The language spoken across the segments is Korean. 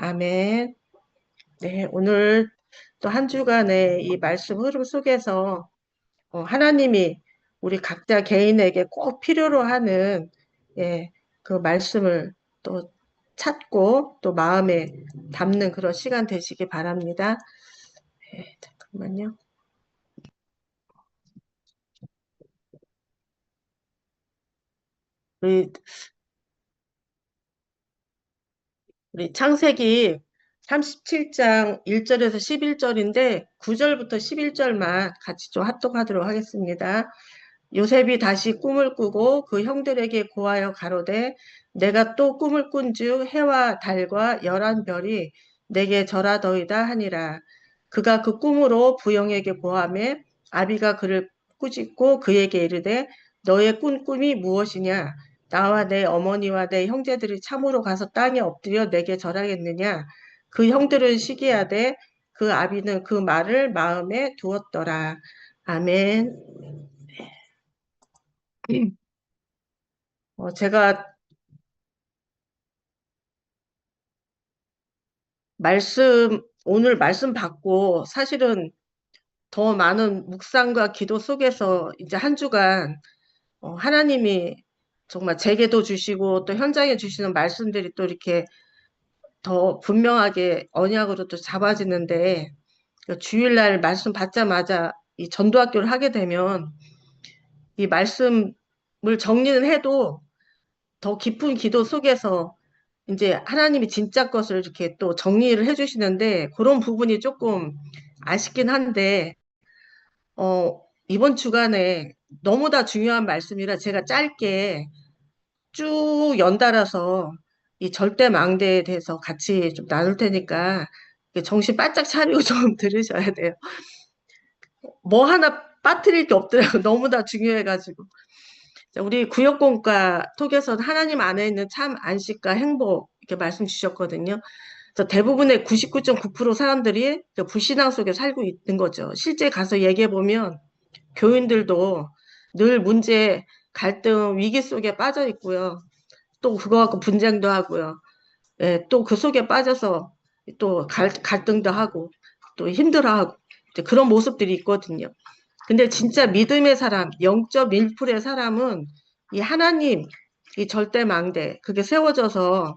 아멘. 네, 오늘 또 한 주간의 이 말씀 흐름 속에서 하나님이 우리 각자 개인에게 꼭 필요로 하는 예, 그 말씀을 또 찾고 또 마음에 담는 그런 시간 되시기 바랍니다. 잠깐만요. 우리, 우리 창세기 37장 1절에서 11절인데 9절부터 11절만 같이 좀 합독하도록 하겠습니다. 요셉이 다시 꿈을 꾸고 그 형들에게 고하여 가로되 내가 또 꿈을 꾼즉 해와 달과 열한 별이 내게 절하더이다 하니라. 그가 그 꿈으로 부영에게 고하매 아비가 그를 꾸짖고 그에게 이르되 너의 꾼 꿈이 무엇이냐? 나와 내 어머니와 내 형제들이 참으로 가서 땅에 엎드려 내게 절하겠느냐? 그 형들은 시기하되 그 아비는 그 말을 마음에 두었더라. 아멘. 제가 오늘 말씀 받고 사실은 더 많은 묵상과 기도 속에서 이제 한 주간 하나님이 정말 제게도 주시고 또 현장에 주시는 말씀들이 또 이렇게 더 분명하게 언약으로 또 잡아지는데 그 주일날 말씀 받자마자 이 전도학교를 하게 되면 이 말씀을 정리는 해도 더 깊은 기도 속에서 이제 하나님이 진짜 것을 이렇게 또 정리를 해주시는데 그런 부분이 조금 아쉽긴 한데 이번 주간에 너무나 중요한 말씀이라 제가 짧게 쭉 연달아서 이 절대망대에 대해서 같이 좀 나눌 테니까 정신 바짝 차리고 좀 들으셔야 돼요. 뭐 하나 빠뜨릴 게 없더라고요. 너무나 중요해가지고. 자, 우리 구역공과 톡에서는 하나님 안에 있는 참 안식과 행복 이렇게 말씀 주셨거든요. 그래서 대부분의 99.9% 사람들이 불신앙 속에 살고 있는 거죠. 실제 가서 얘기해 보면 교인들도 늘 문제, 갈등, 위기 속에 빠져 있고요. 또 그거 갖고 분쟁도 하고요. 예, 또 그 속에 빠져서 또 갈등도 하고 또 힘들어하고 이제 그런 모습들이 있거든요. 근데 진짜 믿음의 사람, 0.1%의 사람은 이 하나님, 이 절대망대, 그게 세워져서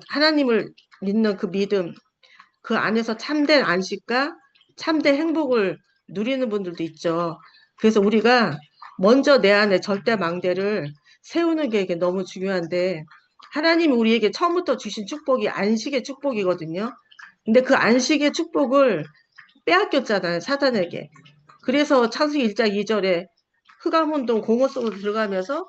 하나님을 믿는 그 믿음, 그 안에서 참된 안식과 참된 행복을 누리는 분들도 있죠. 그래서 우리가 먼저 내 안에 절대망대를 세우는 게 이게 너무 중요한데 하나님이 우리에게 처음부터 주신 축복이 안식의 축복이거든요. 근데 그 안식의 축복을 빼앗겼잖아요, 사단에게. 그래서 창세기 1장 2절에 흑암운동 공허 속으로 들어가면서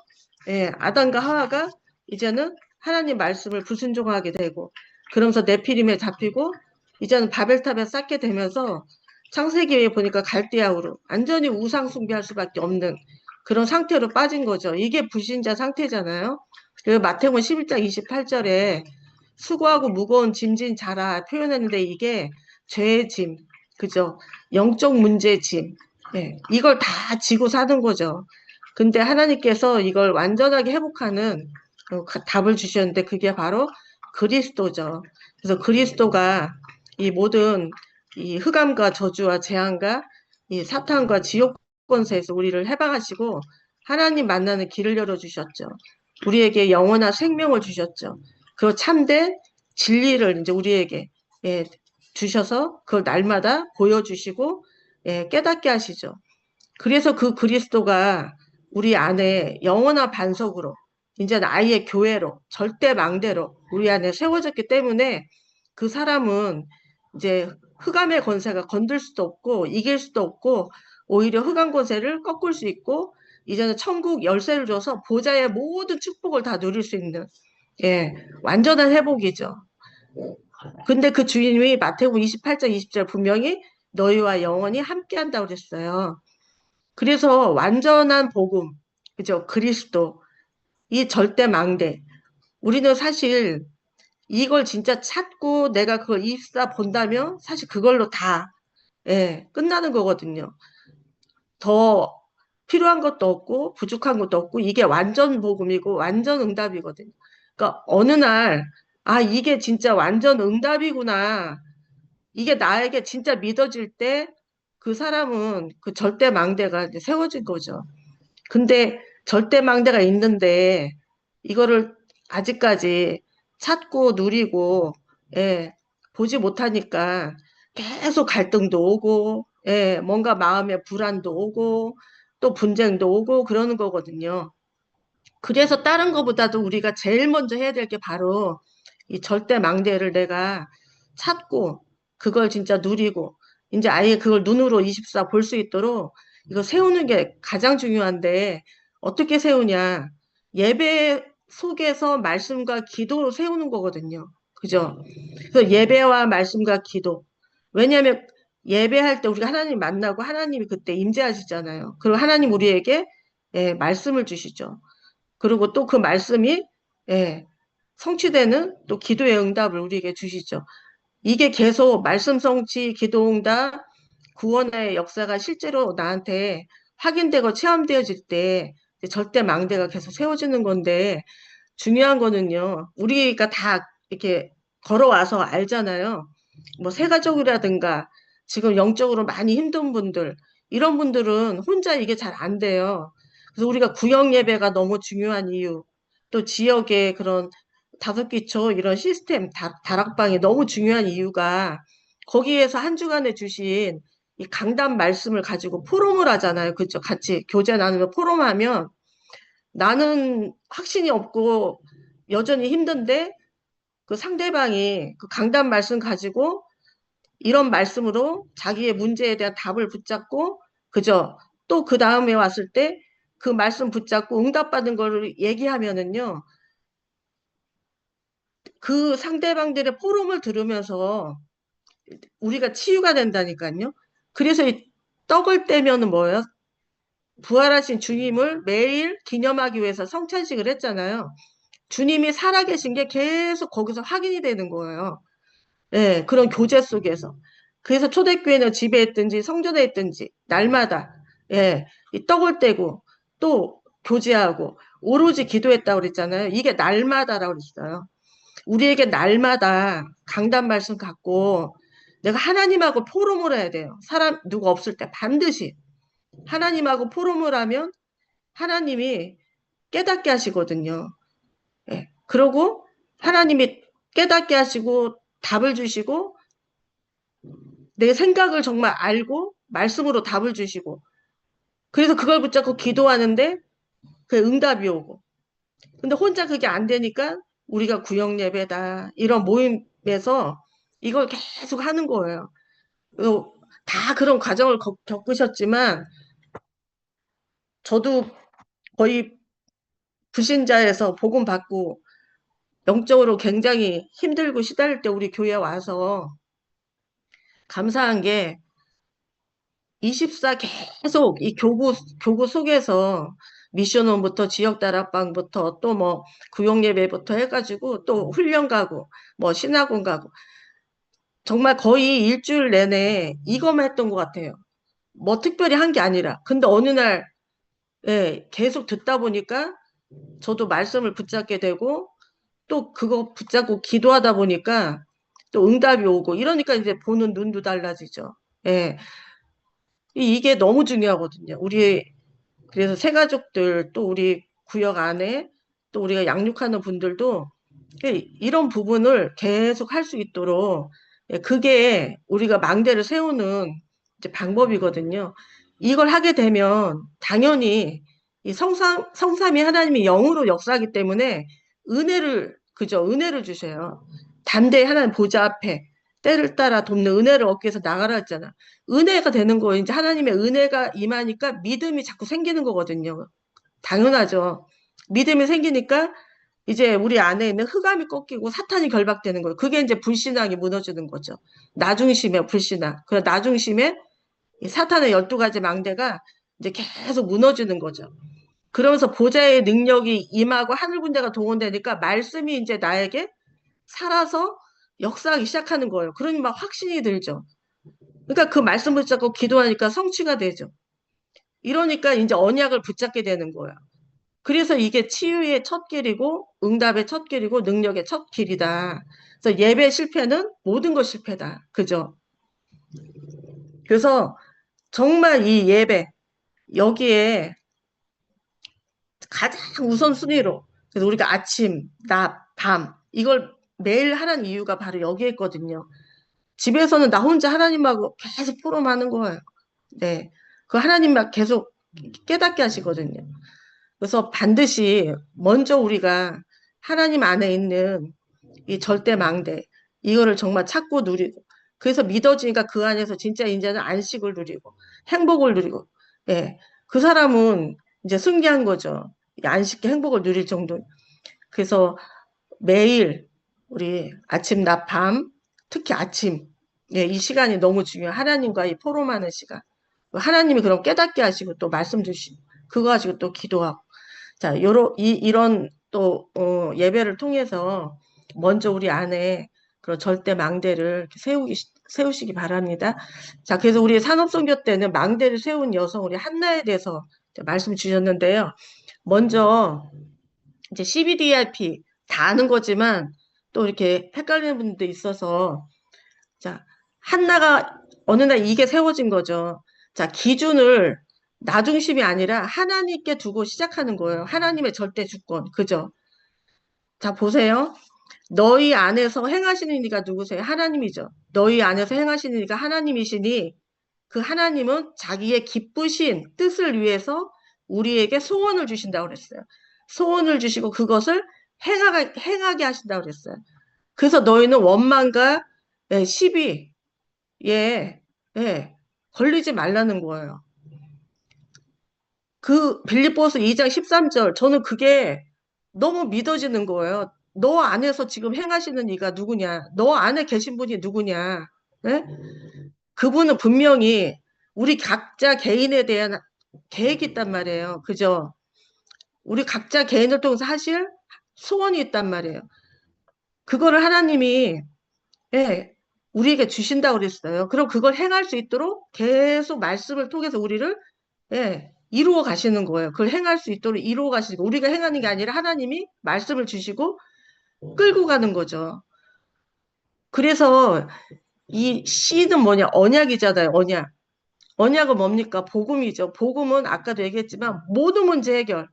아담과 하와가 이제는 하나님 말씀을 불순종하게 되고 그러면서 네피림에 잡히고 이제는 바벨탑에 쌓게 되면서 창세기에 보니까 갈대아우로 완전히 우상 숭배할 수밖에 없는 그런 상태로 빠진 거죠. 이게 불신자 상태잖아요. 그리고 마태복음 11장 28절에 수고하고 무거운 짐진 자라 표현했는데 이게 죄의 짐, 그죠? 영적 문제 짐. 이걸 다 지고 사는 거죠. 근데 하나님께서 이걸 완전하게 회복하는 답을 주셨는데 그게 바로 그리스도죠. 그래서 그리스도가 이 모든 이 흑암과 저주와 재앙과 이 사탄과 지옥 권세에서 우리를 해방하시고 하나님 만나는 길을 열어주셨죠. 우리에게 영원한 생명을 주셨죠. 그 참된 진리를 이제 우리에게 주셔서 그걸 날마다 보여주시고 깨닫게 하시죠. 그래서 그 그리스도가 우리 안에 영원한 반석으로 이제 아이의 교회로 절대 망대로 우리 안에 세워졌기 때문에 그 사람은 이제 흑암의 권세가 건들 수도 없고 이길 수도 없고 오히려 흑암 권세를 꺾을 수 있고 이제는 천국 열쇠를 줘서 보좌의 모든 축복을 다 누릴 수 있는 완전한 회복이죠. 근데 그 주인이 마태복음 28장 20절 분명히 너희와 영원히 함께한다고 그랬어요. 그래서 완전한 복음, 그죠? 그리스도, 이 절대 망대. 우리는 사실 이걸 진짜 찾고 내가 그걸 입사 본다면 사실 그걸로 다, 끝나는 거거든요. 더 필요한 것도 없고 부족한 것도 없고 이게 완전 복음이고 완전 응답이거든요. 그러니까 어느 날 아, 이게 진짜 완전 응답이구나. 이게 나에게 진짜 믿어질 때 그 사람은 그 절대 망대가 이제 세워진 거죠. 근데 절대 망대가 있는데 이거를 아직까지 찾고 누리고, 예, 보지 못하니까 계속 갈등도 오고, 예, 뭔가 마음에 불안도 오고, 또 분쟁도 오고 그러는 거거든요. 그래서 다른 거보다도 우리가 제일 먼저 해야 될 게 바로 이 절대 망대를 내가 찾고 그걸 진짜 누리고 이제 아예 그걸 눈으로 24 볼 수 있도록 이거 세우는 게 가장 중요한데 어떻게 세우냐? 예배 속에서 말씀과 기도로 세우는 거거든요. 그죠? 그래서 예배와 말씀과 기도. 왜냐하면 예배할 때 우리가 하나님 만나고 하나님이 그때 임재하시잖아요. 그리고 하나님 우리에게 말씀을 주시죠. 그리고 또 그 말씀이 예, 성취되는 또 기도의 응답을 우리에게 주시죠. 이게 계속 말씀 성취, 기도 응답, 구원의 역사가 실제로 나한테 확인되고 체험되어질 때 절대 망대가 계속 세워지는 건데 중요한 거는요. 우리가 다 이렇게 걸어와서 알잖아요. 뭐 세가족이라든가 지금 영적으로 많이 힘든 분들 이런 분들은 혼자 이게 잘 안 돼요. 그래서 우리가 구역 예배가 너무 중요한 이유 또 지역의 그런 다섯 기초 이런 시스템 다락방이 너무 중요한 이유가 거기에서 한 주간에 주신 이 강단 말씀을 가지고 포럼을 하잖아요. 그죠? 같이 교제 나누며 포럼하면 나는 확신이 없고 여전히 힘든데 그 상대방이 그 강단 말씀 가지고 이런 말씀으로 자기의 문제에 대한 답을 붙잡고 그죠? 또 그 다음에 왔을 때 그 말씀 붙잡고 응답받은 거를 얘기하면은요. 그 상대방들의 포럼을 들으면서 우리가 치유가 된다니까요. 그래서 이 떡을 떼면은 뭐예요? 부활하신 주님을 매일 기념하기 위해서 성찬식을 했잖아요. 주님이 살아계신 게 계속 거기서 확인이 되는 거예요. 예, 그런 교제 속에서. 그래서 초대교회는 집에 있든지 성전에 있든지 날마다 예, 이 떡을 떼고 또 교제하고 오로지 기도했다고 그랬잖아요. 이게 날마다라고 그랬어요. 우리에게 날마다 강단 말씀 갖고 내가 하나님하고 포럼을 해야 돼요. 사람 누가 없을 때 반드시 하나님하고 포럼을 하면 하나님이 깨닫게 하시거든요. 예. 그러고 하나님이 깨닫게 하시고 답을 주시고 내 생각을 정말 알고 말씀으로 답을 주시고 그래서 그걸 붙잡고 기도하는데 그 응답이 오고 근데 혼자 그게 안 되니까 우리가 구역 예배다 이런 모임에서 이걸 계속 하는 거예요. 다 그런 과정을 겪으셨지만 저도 거의 불신자에서 복음 받고 영적으로 굉장히 힘들고 시달릴 때 우리 교회 와서 감사한 게 24 계속 이 교구 속에서 미션홈부터 지역 다락방부터 또 뭐 구역 예배부터 해가지고 또 훈련 가고 뭐 신학원 가고 정말 거의 일주일 내내 이거만 했던 것 같아요. 뭐 특별히 한 게 아니라. 근데 어느 날 예, 계속 듣다 보니까 저도 말씀을 붙잡게 되고 또 그거 붙잡고 기도하다 보니까 또 응답이 오고 이러니까 이제 보는 눈도 달라지죠. 예. 이게 너무 중요하거든요. 우리 그래서 새가족들 또 우리 구역 안에 또 우리가 양육하는 분들도 이런 부분을 계속 할 수 있도록 예, 그게 우리가 망대를 세우는 이제 방법이거든요. 이걸 하게 되면 당연히 이 성삼위 하나님이 영으로 역사하기 때문에 그죠? 은혜를 주셔요. 담대히 하나님 보좌 앞에 때를 따라 돕는 은혜를 얻기 위해서 나가라 했잖아. 은혜가 되는 거예요. 이제 하나님의 은혜가 임하니까 믿음이 자꾸 생기는 거거든요. 당연하죠. 믿음이 생기니까 이제 우리 안에 있는 흑암이 꺾이고 사탄이 결박되는 거예요. 그게 이제 불신앙이 무너지는 거죠. 나중심의 불신앙. 그 나중심에 이 사탄의 12가지 망대가 이제 계속 무너지는 거죠. 그러면서 보좌의 능력이 임하고 하늘 군대가 동원되니까 말씀이 이제 나에게 살아서 역사하기 시작하는 거예요. 그러니 막 확신이 들죠. 그러니까 그 말씀 붙잡고 기도하니까 성취가 되죠. 이러니까 이제 언약을 붙잡게 되는 거예요. 그래서 이게 치유의 첫 길이고 응답의 첫 길이고 능력의 첫 길이다. 그래서 예배 실패는 모든 것 실패다. 그죠? 그래서 정말 이 예배 여기에 가장 우선순위로 그래서 우리가 아침, 낮, 밤 이걸 매일 하는 이유가 바로 여기에 있거든요. 집에서는 나 혼자 하나님하고 계속 포럼하는 거예요. 네. 그 하나님만 계속 깨닫게 하시거든요. 그래서 반드시 먼저 우리가 하나님 안에 있는 이 절대망대 이거를 정말 찾고 누리고 그래서 믿어지니까 그 안에서 진짜 이제는 안식을 누리고 행복을 누리고 예. 그 사람은 이제 승리한 거죠. 안식과 행복을 누릴 정도. 그래서 매일 우리 아침, 낮, 밤 특히 아침 예, 이 시간이 너무 중요해요. 하나님과의 포럼하는 시간. 하나님이 그럼 깨닫게 하시고 또 말씀 주시고 그거 가지고 또 기도하고 자, 이런 또, 예배를 통해서 먼저 우리 안에 그런 절대 망대를 세우시기 바랍니다. 자, 그래서 우리 산업선교 때는 망대를 세운 여성, 우리 한나에 대해서 말씀 주셨는데요. 먼저, 이제 CBDRP 다 아는 거지만 또 이렇게 헷갈리는 분도 있어서, 자, 한나가 어느 날 이게 세워진 거죠. 자, 기준을 나 중심이 아니라 하나님께 두고 시작하는 거예요. 하나님의 절대 주권. 그죠? 자, 보세요. 너희 안에서 행하시는 이가 누구세요? 하나님이죠. 너희 안에서 행하시는 이가 하나님이시니 그 하나님은 자기의 기쁘신 뜻을 위해서 우리에게 소원을 주신다고 그랬어요. 소원을 주시고 그것을 행하게 하신다고 그랬어요. 그래서 너희는 원망과 시비, 예, 예, 걸리지 말라는 거예요. 그 빌립보서 2장 13절 저는 그게 너무 믿어지는 거예요. 너 안에서 지금 행하시는 이가 누구냐? 너 안에 계신 분이 누구냐? 예? 그분은 분명히 우리 각자 개인에 대한 계획이 있단 말이에요. 그죠? 우리 각자 개인을 통해서 하실 소원이 있단 말이에요. 그거를 하나님이 예, 우리에게 주신다고 그랬어요. 그럼 그걸 행할 수 있도록 계속 말씀을 통해서 우리를 예, 이루어 가시는 거예요. 그걸 행할 수 있도록 이루어 가시고 우리가 행하는 게 아니라 하나님이 말씀을 주시고 끌고 가는 거죠. 그래서 이 씨는 뭐냐? 언약이잖아요. 언약. 언약은 뭡니까? 복음이죠. 복음은 아까도 얘기했지만 모든 문제 해결.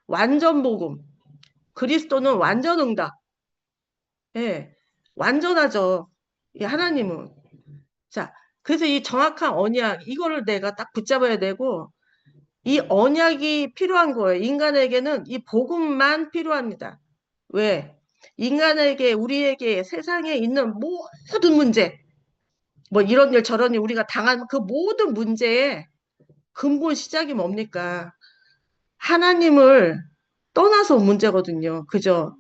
완전 복음. 그리스도는 완전 응답. 예. 완전하죠. 이 하나님은. 자, 그래서 이 정확한 언약, 이거를 내가 딱 붙잡아야 되고, 이 언약이 필요한 거예요. 인간에게는 이 복음만 필요합니다. 왜? 인간에게, 우리에게 세상에 있는 모든 문제, 뭐 이런 일 저런 일 우리가 당한 그 모든 문제의 근본 시작이 뭡니까? 하나님을 떠나서 온 문제거든요. 그죠?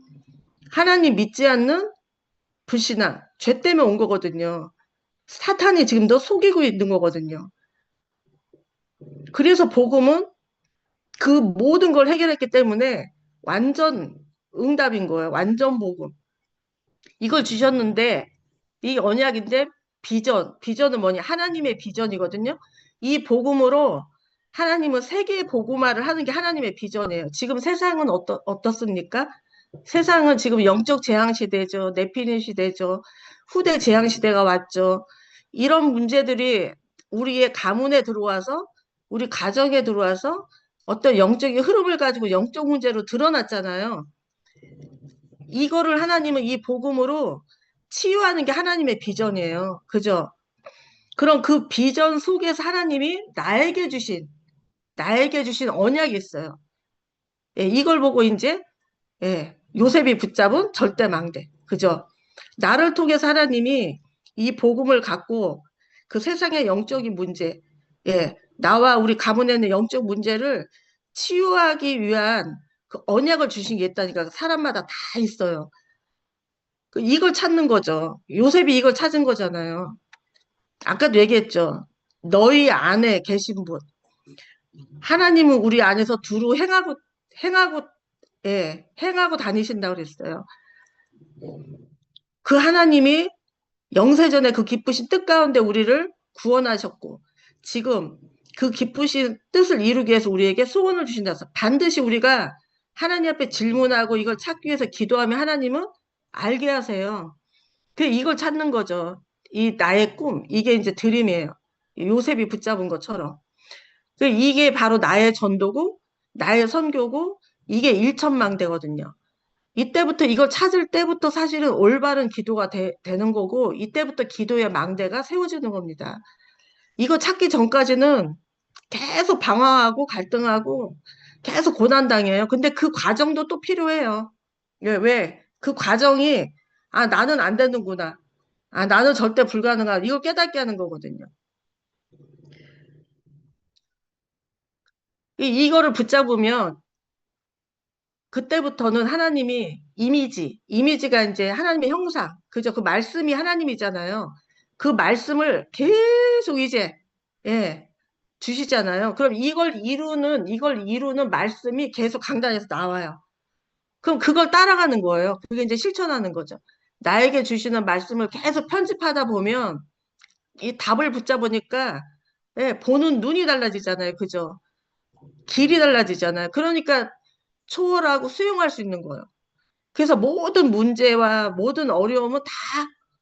하나님 믿지 않는 불신앙, 죄 때문에 온 거거든요. 사탄이 지금도 속이고 있는 거거든요. 그래서 복음은 그 모든 걸 해결했기 때문에 완전 응답인 거예요. 완전 복음. 이걸 주셨는데 이 언약인데 비전은 뭐냐? 하나님의 비전이거든요. 이 복음으로 하나님은 세계의 복음화를 하는 게 하나님의 비전이에요. 지금 세상은 어떻습니까? 세상은 지금 영적 재앙 시대죠. 네피림 시대죠. 후대 재앙 시대가 왔죠. 이런 문제들이 우리의 가문에 들어와서 우리 가정에 들어와서 어떤 영적인 흐름을 가지고 영적 문제로 드러났잖아요. 이거를 하나님은 이 복음으로 치유하는 게 하나님의 비전이에요. 그죠? 그럼 그 비전 속에서 하나님이 나에게 주신 언약이 있어요. 예, 이걸 보고 이제 예, 요셉이 붙잡은 절대망대. 그죠? 나를 통해서 하나님이 이 복음을 갖고 그 세상의 영적인 문제, 예, 나와 우리 가문에 있는 영적 문제를 치유하기 위한 그 언약을 주신 게 있다니까 사람마다 다 있어요. 이걸 찾는 거죠. 요셉이 이걸 찾은 거잖아요. 아까도 얘기했죠. 너희 안에 계신 분. 하나님은 우리 안에서 두루 행하고, 예, 행하고 다니신다고 그랬어요. 그 하나님이 영세전에 그 기쁘신 뜻 가운데 우리를 구원하셨고, 지금 그 기쁘신 뜻을 이루기 위해서 우리에게 소원을 주신다 해서 반드시 우리가 하나님 앞에 질문하고 이걸 찾기 위해서 기도하면 하나님은 알게 하세요. 그 이걸 찾는 거죠. 이 나의 꿈, 이게 이제 드림이에요. 요셉이 붙잡은 것처럼. 이게 바로 나의 전도고, 나의 선교고, 이게 일천망대거든요. 이때부터 이걸 찾을 때부터 사실은 올바른 기도가 되는 거고, 이때부터 기도의 망대가 세워지는 겁니다. 이거 찾기 전까지는 계속 방황하고 갈등하고 계속 고난당해요. 근데 그 과정도 또 필요해요. 왜? 그 과정이, 아, 나는 안 되는구나. 아, 나는 절대 불가능하다. 이걸 깨닫게 하는 거거든요. 이거를 붙잡으면 그때부터는 하나님이 이미지가 이제 하나님의 형상, 그죠? 그 말씀이 하나님이잖아요. 그 말씀을 계속 이제, 예, 주시잖아요. 그럼 이걸 이루는 말씀이 계속 강단에서 나와요. 그럼 그걸 따라가는 거예요. 그게 이제 실천하는 거죠. 나에게 주시는 말씀을 계속 편집하다 보면 이 답을 붙잡으니까, 예, 보는 눈이 달라지잖아요. 그죠? 길이 달라지잖아요. 그러니까 초월하고 수용할 수 있는 거예요. 그래서 모든 문제와 모든 어려움은 다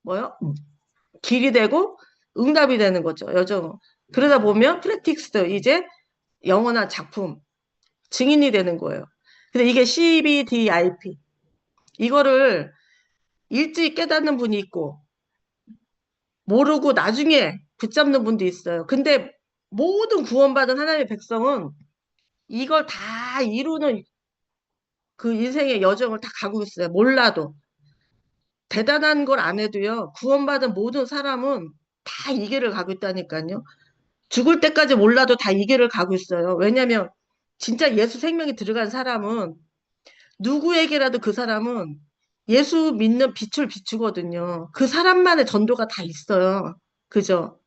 뭐요? 길이 되고 응답이 되는 거죠. 여정. 그러다 보면 프랙티스트 이제 영원한 작품 증인이 되는 거예요. 근데 이게 CBDIP 이거를 일찍 깨닫는 분이 있고 모르고 나중에 붙잡는 분도 있어요. 근데 모든 구원받은 하나님의 백성은 이걸 다 이루는 그 인생의 여정을 다 가고 있어요. 몰라도. 대단한 걸 안 해도요. 구원받은 모든 사람은 다 이 길을 가고 있다니까요. 죽을 때까지 몰라도 다 이 길을 가고 있어요. 왜냐면 진짜 예수 생명이 들어간 사람은 누구에게라도 그 사람은 예수 믿는 빛을 비추거든요. 그 사람만의 전도가 다 있어요. 그죠?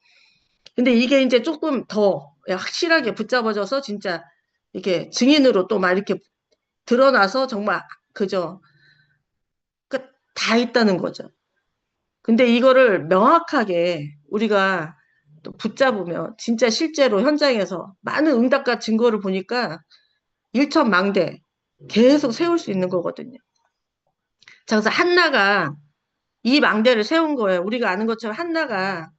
근데 이게 이제 조금 더 확실하게 붙잡아져서 진짜 이렇게 증인으로 또 막 이렇게 드러나서 정말 그죠? 다 있다는 거죠. 근데 이거를 명확하게 우리가 또 붙잡으면 진짜 실제로 현장에서 많은 응답과 증거를 보니까 일천망대 계속 세울 수 있는 거거든요. 자, 그래서 한나가 이 망대를 세운 거예요. 우리가 아는 것처럼 한나가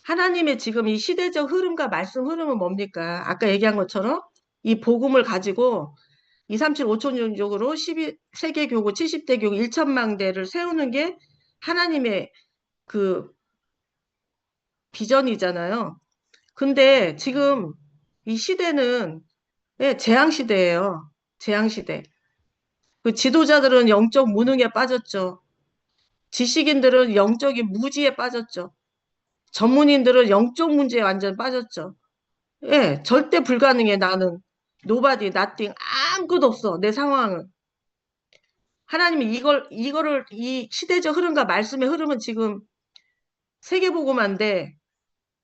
하나님의 지금 이 시대적 흐름과 말씀 흐름은 뭡니까? 아까 얘기한 것처럼 이 복음을 가지고 2, 3, 7, 5천년적으로 12세계 교구, 70대 교구, 일천망대를 세우는 게 하나님의 그 비전이잖아요. 근데 지금 이 시대는 예, 재앙 시대예요. 재앙 시대. 그 지도자들은 영적 무능에 빠졌죠. 지식인들은 영적인 무지에 빠졌죠. 전문인들은 영적 문제에 완전 빠졌죠. 예, 절대 불가능해, 나는. Nobody, nothing, 아무것도 없어, 내 상황은. 하나님이 이 시대적 흐름과 말씀의 흐름은 지금 세계복음화인데,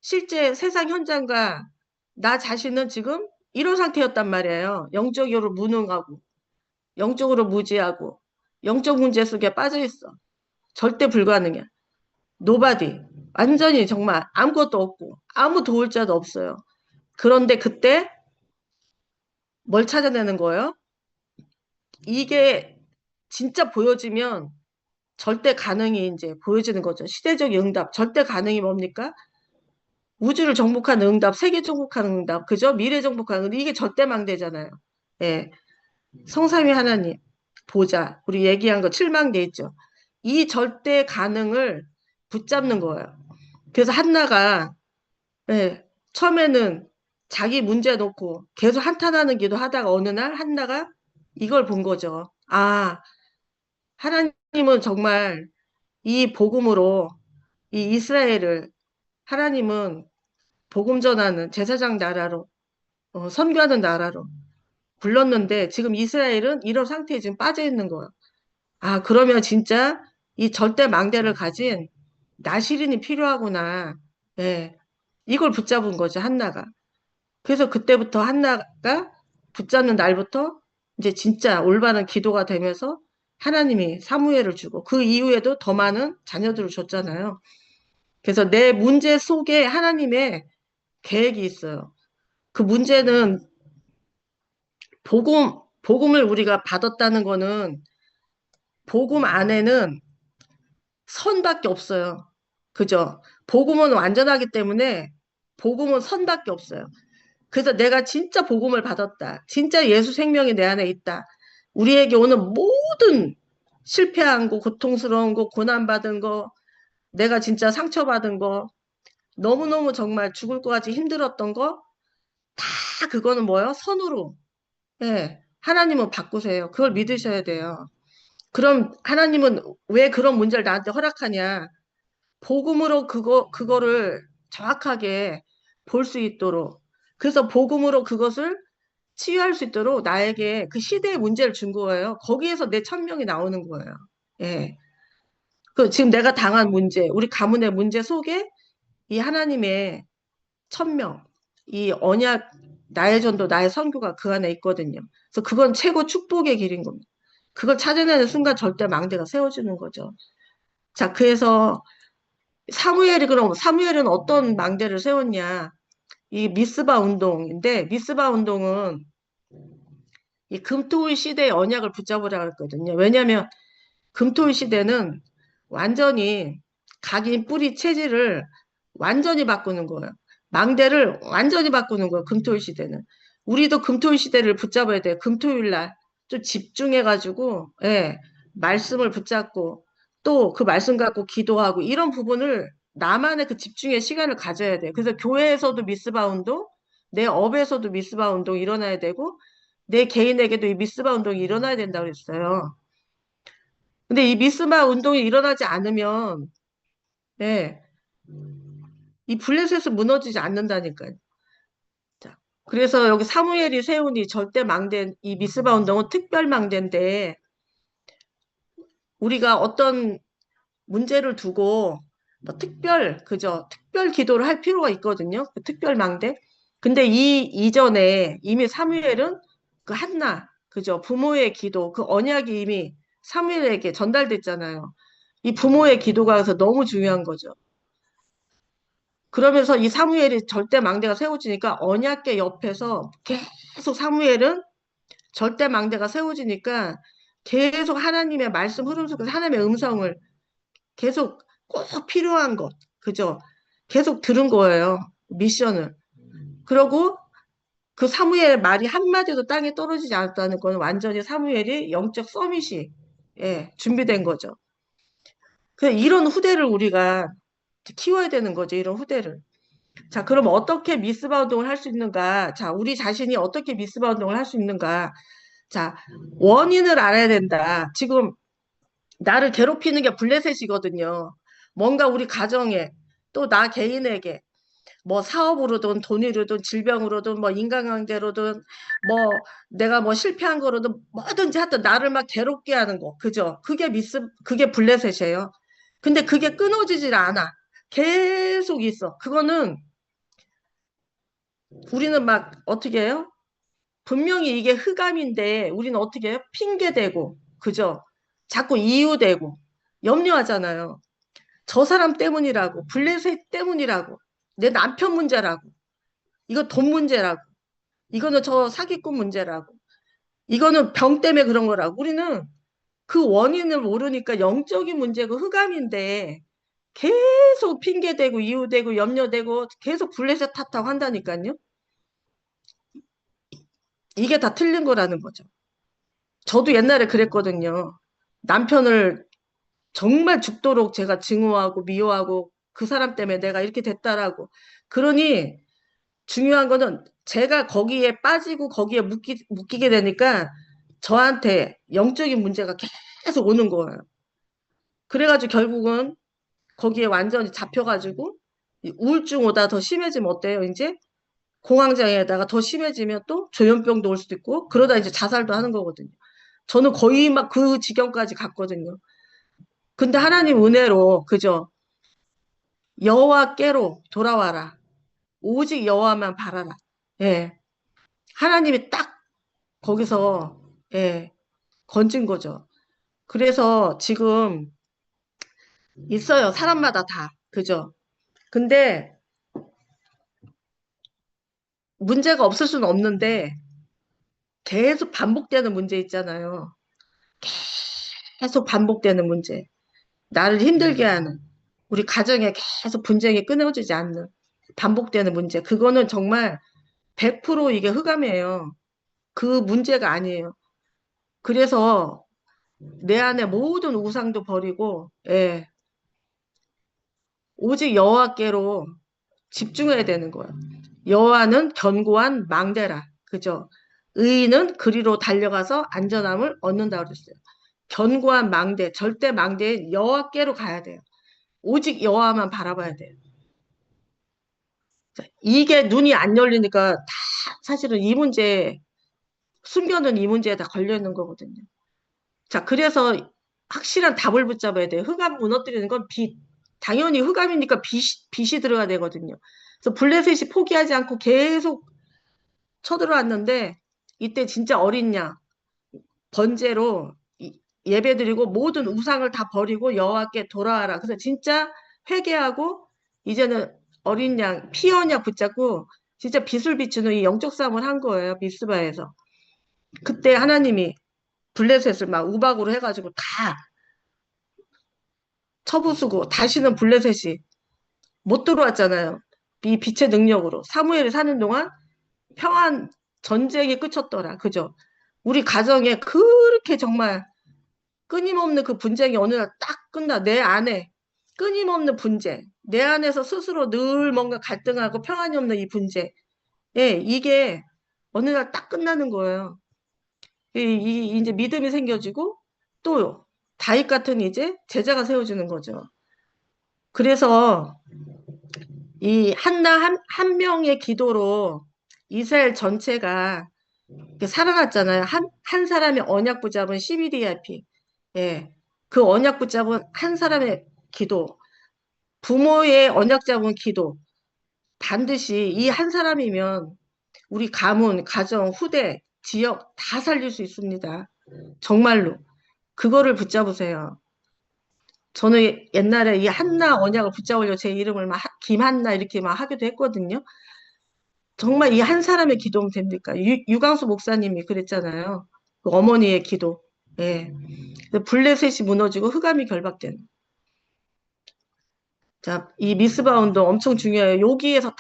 실제 세상 현장과 나 자신은 지금 이런 상태였단 말이에요. 영적으로 무능하고, 영적으로 무지하고, 영적 문제 속에 빠져 있어. 절대 불가능해. 노바디. 완전히 정말 아무것도 없고, 아무 도울 자도 없어요. 그런데 그때 뭘 찾아내는 거예요? 이게 진짜 보여지면 절대 가능이 이제 보여지는 거죠. 시대적 응답. 절대 가능이 뭡니까? 우주를 정복하는 응답, 세계 정복하는 응답, 그죠? 미래 정복하는 응답. 이게 절대망대잖아요. 예. 성삼위 하나님, 보자. 우리 얘기한 거 칠망대 있죠. 이 절대 가능을 붙잡는 거예요. 그래서 한나가, 예, 처음에는 자기 문제 놓고 계속 한탄하는 기도 하다가 어느 날 한나가 이걸 본 거죠. 아, 하나님은 정말 이 복음으로 이 이스라엘을 하나님은 복음 전하는 제사장 나라로 선교하는 나라로 불렀는데 지금 이스라엘은 이런 상태에 지금 빠져 있는 거예요. 아, 그러면 진짜 이 절대 망대를 가진 나시린이 필요하구나. 예. 이걸 붙잡은 거죠, 한나가. 그래서 그때부터 한나가 붙잡는 날부터 이제 진짜 올바른 기도가 되면서 하나님이 사무엘을 주고 그 이후에도 더 많은 자녀들을 줬잖아요. 그래서 내 문제 속에 하나님의 계획이 있어요. 그 문제는 복음, 복음을 우리가 받았다는 거는 복음 안에는 선밖에 없어요. 그죠? 복음은 완전하기 때문에 복음은 선밖에 없어요. 그래서 내가 진짜 복음을 받았다. 진짜 예수 생명이 내 안에 있다. 우리에게 오는 모든 실패한 거, 고통스러운 거, 고난받은 거, 내가 진짜 상처받은 거, 너무너무 정말 죽을 것 같이 힘들었던 거, 다 그거는 뭐예요? 선으로. 예. 하나님은 바꾸세요. 그걸 믿으셔야 돼요. 그럼 하나님은 왜 그런 문제를 나한테 허락하냐? 복음으로 그거를 정확하게 볼 수 있도록. 그래서 복음으로 그것을 치유할 수 있도록 나에게 그 시대의 문제를 준 거예요. 거기에서 내 천명이 나오는 거예요. 예. 그 지금 내가 당한 문제, 우리 가문의 문제 속에 이 하나님의 천명, 이 언약, 나의 전도, 나의 선교가 그 안에 있거든요. 그래서 그건 최고 축복의 길인 겁니다. 그걸 찾아내는 순간 절대 망대가 세워지는 거죠. 자, 그래서 사무엘이 그럼 사무엘은 어떤 망대를 세웠냐? 이 미스바 운동인데 미스바 운동은 이 금토일 시대의 언약을 붙잡으라 했거든요. 왜냐하면 금토일 시대는 완전히 각인 뿌리 체질을 완전히 바꾸는 거예요. 망대를 완전히 바꾸는 거예요. 금토일 시대는. 우리도 금토일 시대를 붙잡아야 돼요. 금토일 날 좀 집중해가지고 예, 말씀을 붙잡고 또 그 말씀 갖고 기도하고 이런 부분을 나만의 그 집중의 시간을 가져야 돼요. 그래서 교회에서도 미스바 운동, 내 업에서도 미스바 운동이 일어나야 되고 내 개인에게도 이 미스바 운동이 일어나야 된다고 그랬어요. 근데 이 미스바 운동이 일어나지 않으면 예, 이 블레셋은 무너지지 않는다니까요. 자, 그래서 여기 사무엘이 세운 이 절대 망대, 이 미스바 운동은 특별 망대인데 우리가 어떤 문제를 두고 뭐 그죠? 특별 기도를 할 필요가 있거든요. 그 특별 망대. 근데 이 이전에 이미 사무엘은 그 한나, 그죠? 부모의 기도, 그 언약이 이미 사무엘에게 전달됐잖아요. 이 부모의 기도가 그래서 너무 중요한 거죠. 그러면서 이 사무엘이 절대 망대가 세워지니까 언약궤 옆에서 계속 사무엘은 절대 망대가 세워지니까 계속 하나님의 말씀 흐름 속에서 하나님의 음성을 계속 꼭 필요한 것, 그죠? 계속 들은 거예요. 미션을. 그러고 그 사무엘 말이 한마디도 땅에 떨어지지 않았다는 건 완전히 사무엘이 영적 서밋이 예, 준비된 거죠. 그래서 이런 후대를 우리가 키워야 되는 거죠. 이런 후대를. 자, 그럼 어떻게 미스바 운동을 할 수 있는가? 자, 우리 자신이 어떻게 미스바 운동을 할 수 있는가? 자, 원인을 알아야 된다. 지금 나를 괴롭히는 게 블레셋이거든요. 뭔가 우리 가정에 또 나 개인에게 뭐 사업으로든 돈으로든 질병으로든 뭐 인간관계로든 뭐 내가 뭐 실패한 거로든 뭐든지 하여튼 나를 막 괴롭게 하는 거. 그죠? 그게 블레셋이에요. 근데 그게 끊어지질 않아. 계속 있어. 그거는 우리는 막 어떻게 해요? 분명히 이게 흑암인데 우리는 어떻게 해요? 핑계대고, 그죠? 자꾸 이유대고, 염려하잖아요. 저 사람 때문이라고, 블레셋 때문이라고, 내 남편 문제라고, 이거 돈 문제라고, 이거는 저 사기꾼 문제라고, 이거는 병 때문에 그런 거라고. 우리는 그 원인을 모르니까 영적인 문제고 흑암인데 계속 핑계대고, 이유대고, 염려대고, 계속 블레셋 탓하고 한다니까요. 이게 다 틀린 거라는 거죠. 저도 옛날에 그랬거든요. 남편을 정말 죽도록 제가 증오하고 미워하고 그 사람 때문에 내가 이렇게 됐다라고. 그러니 중요한 거는 제가 거기에 빠지고 거기에 묶이게 되니까 저한테 영적인 문제가 계속 오는 거예요. 그래가지고 결국은 거기에 완전히 잡혀가지고 이 우울증 오다 더 심해지면 어때요? 이제 공황장애에다가 더 심해지면 또 조현병도 올 수도 있고 그러다 이제 자살도 하는 거거든요. 저는 거의 막 그 지경까지 갔거든요. 근데 하나님 은혜로 그죠? 여호와께로 돌아와라. 오직 여호와만 바라라. 예. 하나님이 딱 거기서 예, 건진 거죠. 그래서 지금 있어요. 사람마다 다. 그죠? 근데 문제가 없을 수는 없는데 계속 반복되는 문제 있잖아요. 계속 반복되는 문제. 나를 힘들게 하는, 우리 가정에 계속 분쟁이 끊어지지 않는 반복되는 문제. 그거는 정말 100% 이게 흑암이에요. 그 문제가 아니에요. 그래서 내 안에 모든 우상도 버리고, 예, 오직 여호와께로 집중해야 되는 거예요. 여호와는 견고한 망대라. 그죠? 의인은 그리로 달려가서 안전함을 얻는다고 그랬어요. 견고한 망대, 절대 망대인 여호와께로 가야 돼요. 오직 여호와만 바라봐야 돼요. 이게 눈이 안 열리니까 다 사실은 이 문제, 순교는 이 문제에 다 걸려 있는 거거든요. 자, 그래서 확실한 답을 붙잡아야 돼요. 흑암 무너뜨리는 건 빛. 당연히 흑암이니까 빛이 들어야 되거든요. 그래서 블레셋이 포기하지 않고 계속 쳐들어왔는데 이때 진짜 어린 양 번제로 예배드리고 모든 우상을 다 버리고 여호와께 돌아와라. 그래서 진짜 회개하고 이제는 어린 양 피 언약 붙잡고 진짜 빛을 비추는 이 영적 싸움을 한 거예요. 미스바에서. 그때 하나님이 블레셋을 막 우박으로 해가지고 다 쳐부수고 다시는 블레셋이 못 들어왔잖아요. 이 빛의 능력으로. 사무엘이 사는 동안 평안 전쟁이 끝쳤더라. 그죠? 우리 가정에 그렇게 정말 끊임없는 그 분쟁이 어느 날 딱 끝나. 내 안에 끊임없는 분쟁. 내 안에서 스스로 늘 뭔가 갈등하고 평안이 없는 이 분쟁. 예, 이게 어느 날 딱 끝나는 거예요. 이제 믿음이 생겨지고 또 다윗 같은 이제 제자가 세워지는 거죠. 그래서 이 한나 한 명의 기도로 이스라엘 전체가 이렇게 살아났잖아요. 한 사람의 언약 붙잡은 CBDIP. 예. 그 언약 붙잡은 한 사람의 기도, 부모의 언약 잡은 기도, 반드시 이 한 사람이면 우리 가문, 가정, 후대, 지역 다 살릴 수 있습니다. 정말로. 그거를 붙잡으세요. 저는 옛날에 이 한나 언약을 붙잡으려고 제 이름을 막 김한나 이렇게 막 하기도 했거든요. 정말 이 한 사람의 기도면 됩니까? 유광수 목사님이 그랬잖아요. 그 어머니의 기도. 예. 블레셋이 무너지고 흑암이 결박된. 자, 이 미스바 운동 엄청 중요해요. 여기에서 다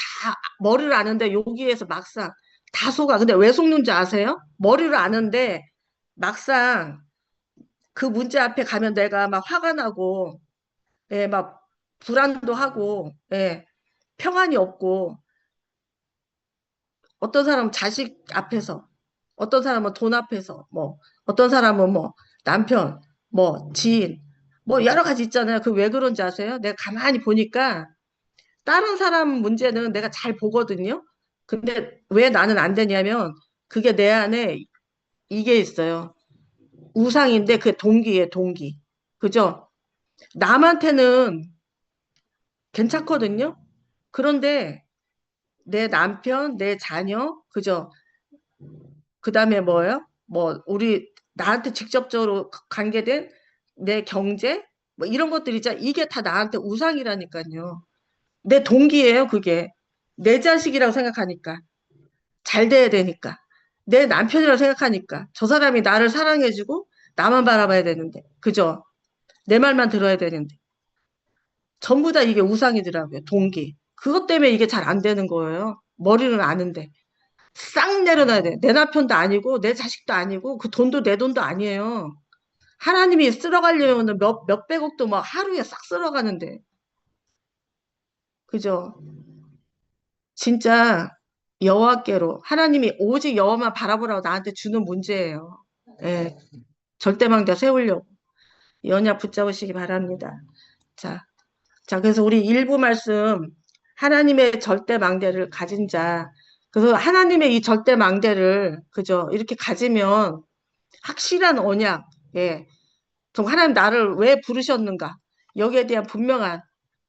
머리를 아는데 여기에서 막상 다 속아. 근데 왜 속는지 아세요? 머리를 아는데 막상 그 문제 앞에 가면 내가 막 화가 나고, 예, 막 불안도 하고, 예, 평안이 없고, 어떤 사람은 자식 앞에서, 어떤 사람은 돈 앞에서, 뭐, 어떤 사람은 뭐, 남편, 뭐, 지인, 뭐, 여러 가지 있잖아요. 그 왜 그런지 아세요? 내가 가만히 보니까, 다른 사람 문제는 내가 잘 보거든요. 근데 왜 나는 안 되냐면, 그게 내 안에 이게 있어요. 우상인데, 그게 동기예요, 동기. 그죠? 남한테는 괜찮거든요. 그런데 내 남편, 내 자녀, 그죠? 그 다음에 뭐예요? 뭐, 우리, 나한테 직접적으로 관계된 내 경제? 뭐 이런 것들 있잖아. 이게 다 나한테 우상이라니까요. 내 동기예요, 그게. 내 자식이라고 생각하니까. 잘 돼야 되니까. 내 남편이라고 생각하니까. 저 사람이 나를 사랑해주고 나만 바라봐야 되는데. 그죠? 내 말만 들어야 되는데. 전부 다 이게 우상이더라고요, 동기. 그것 때문에 이게 잘 안 되는 거예요. 머리는 아는데. 싹 내려놔야 돼. 내 남편도 아니고, 내 자식도 아니고, 그 돈도 내 돈도 아니에요. 하나님이 쓸어가려면 몇백억도 막 하루에 싹 쓸어가는데. 그죠? 진짜 여호와께로 하나님이 오직 여호와만 바라보라고 나한테 주는 문제예요. 예, 절대망대 세우려고 연약 붙잡으시기 바랍니다. 자, 자, 그래서 우리 일부 말씀 하나님의 절대망대를 가진 자. 그래서 하나님의 이 절대망대를 그죠? 이렇게 가지면 확실한 언약. 예. 좀 하나님 나를 왜 부르셨는가? 여기에 대한 분명한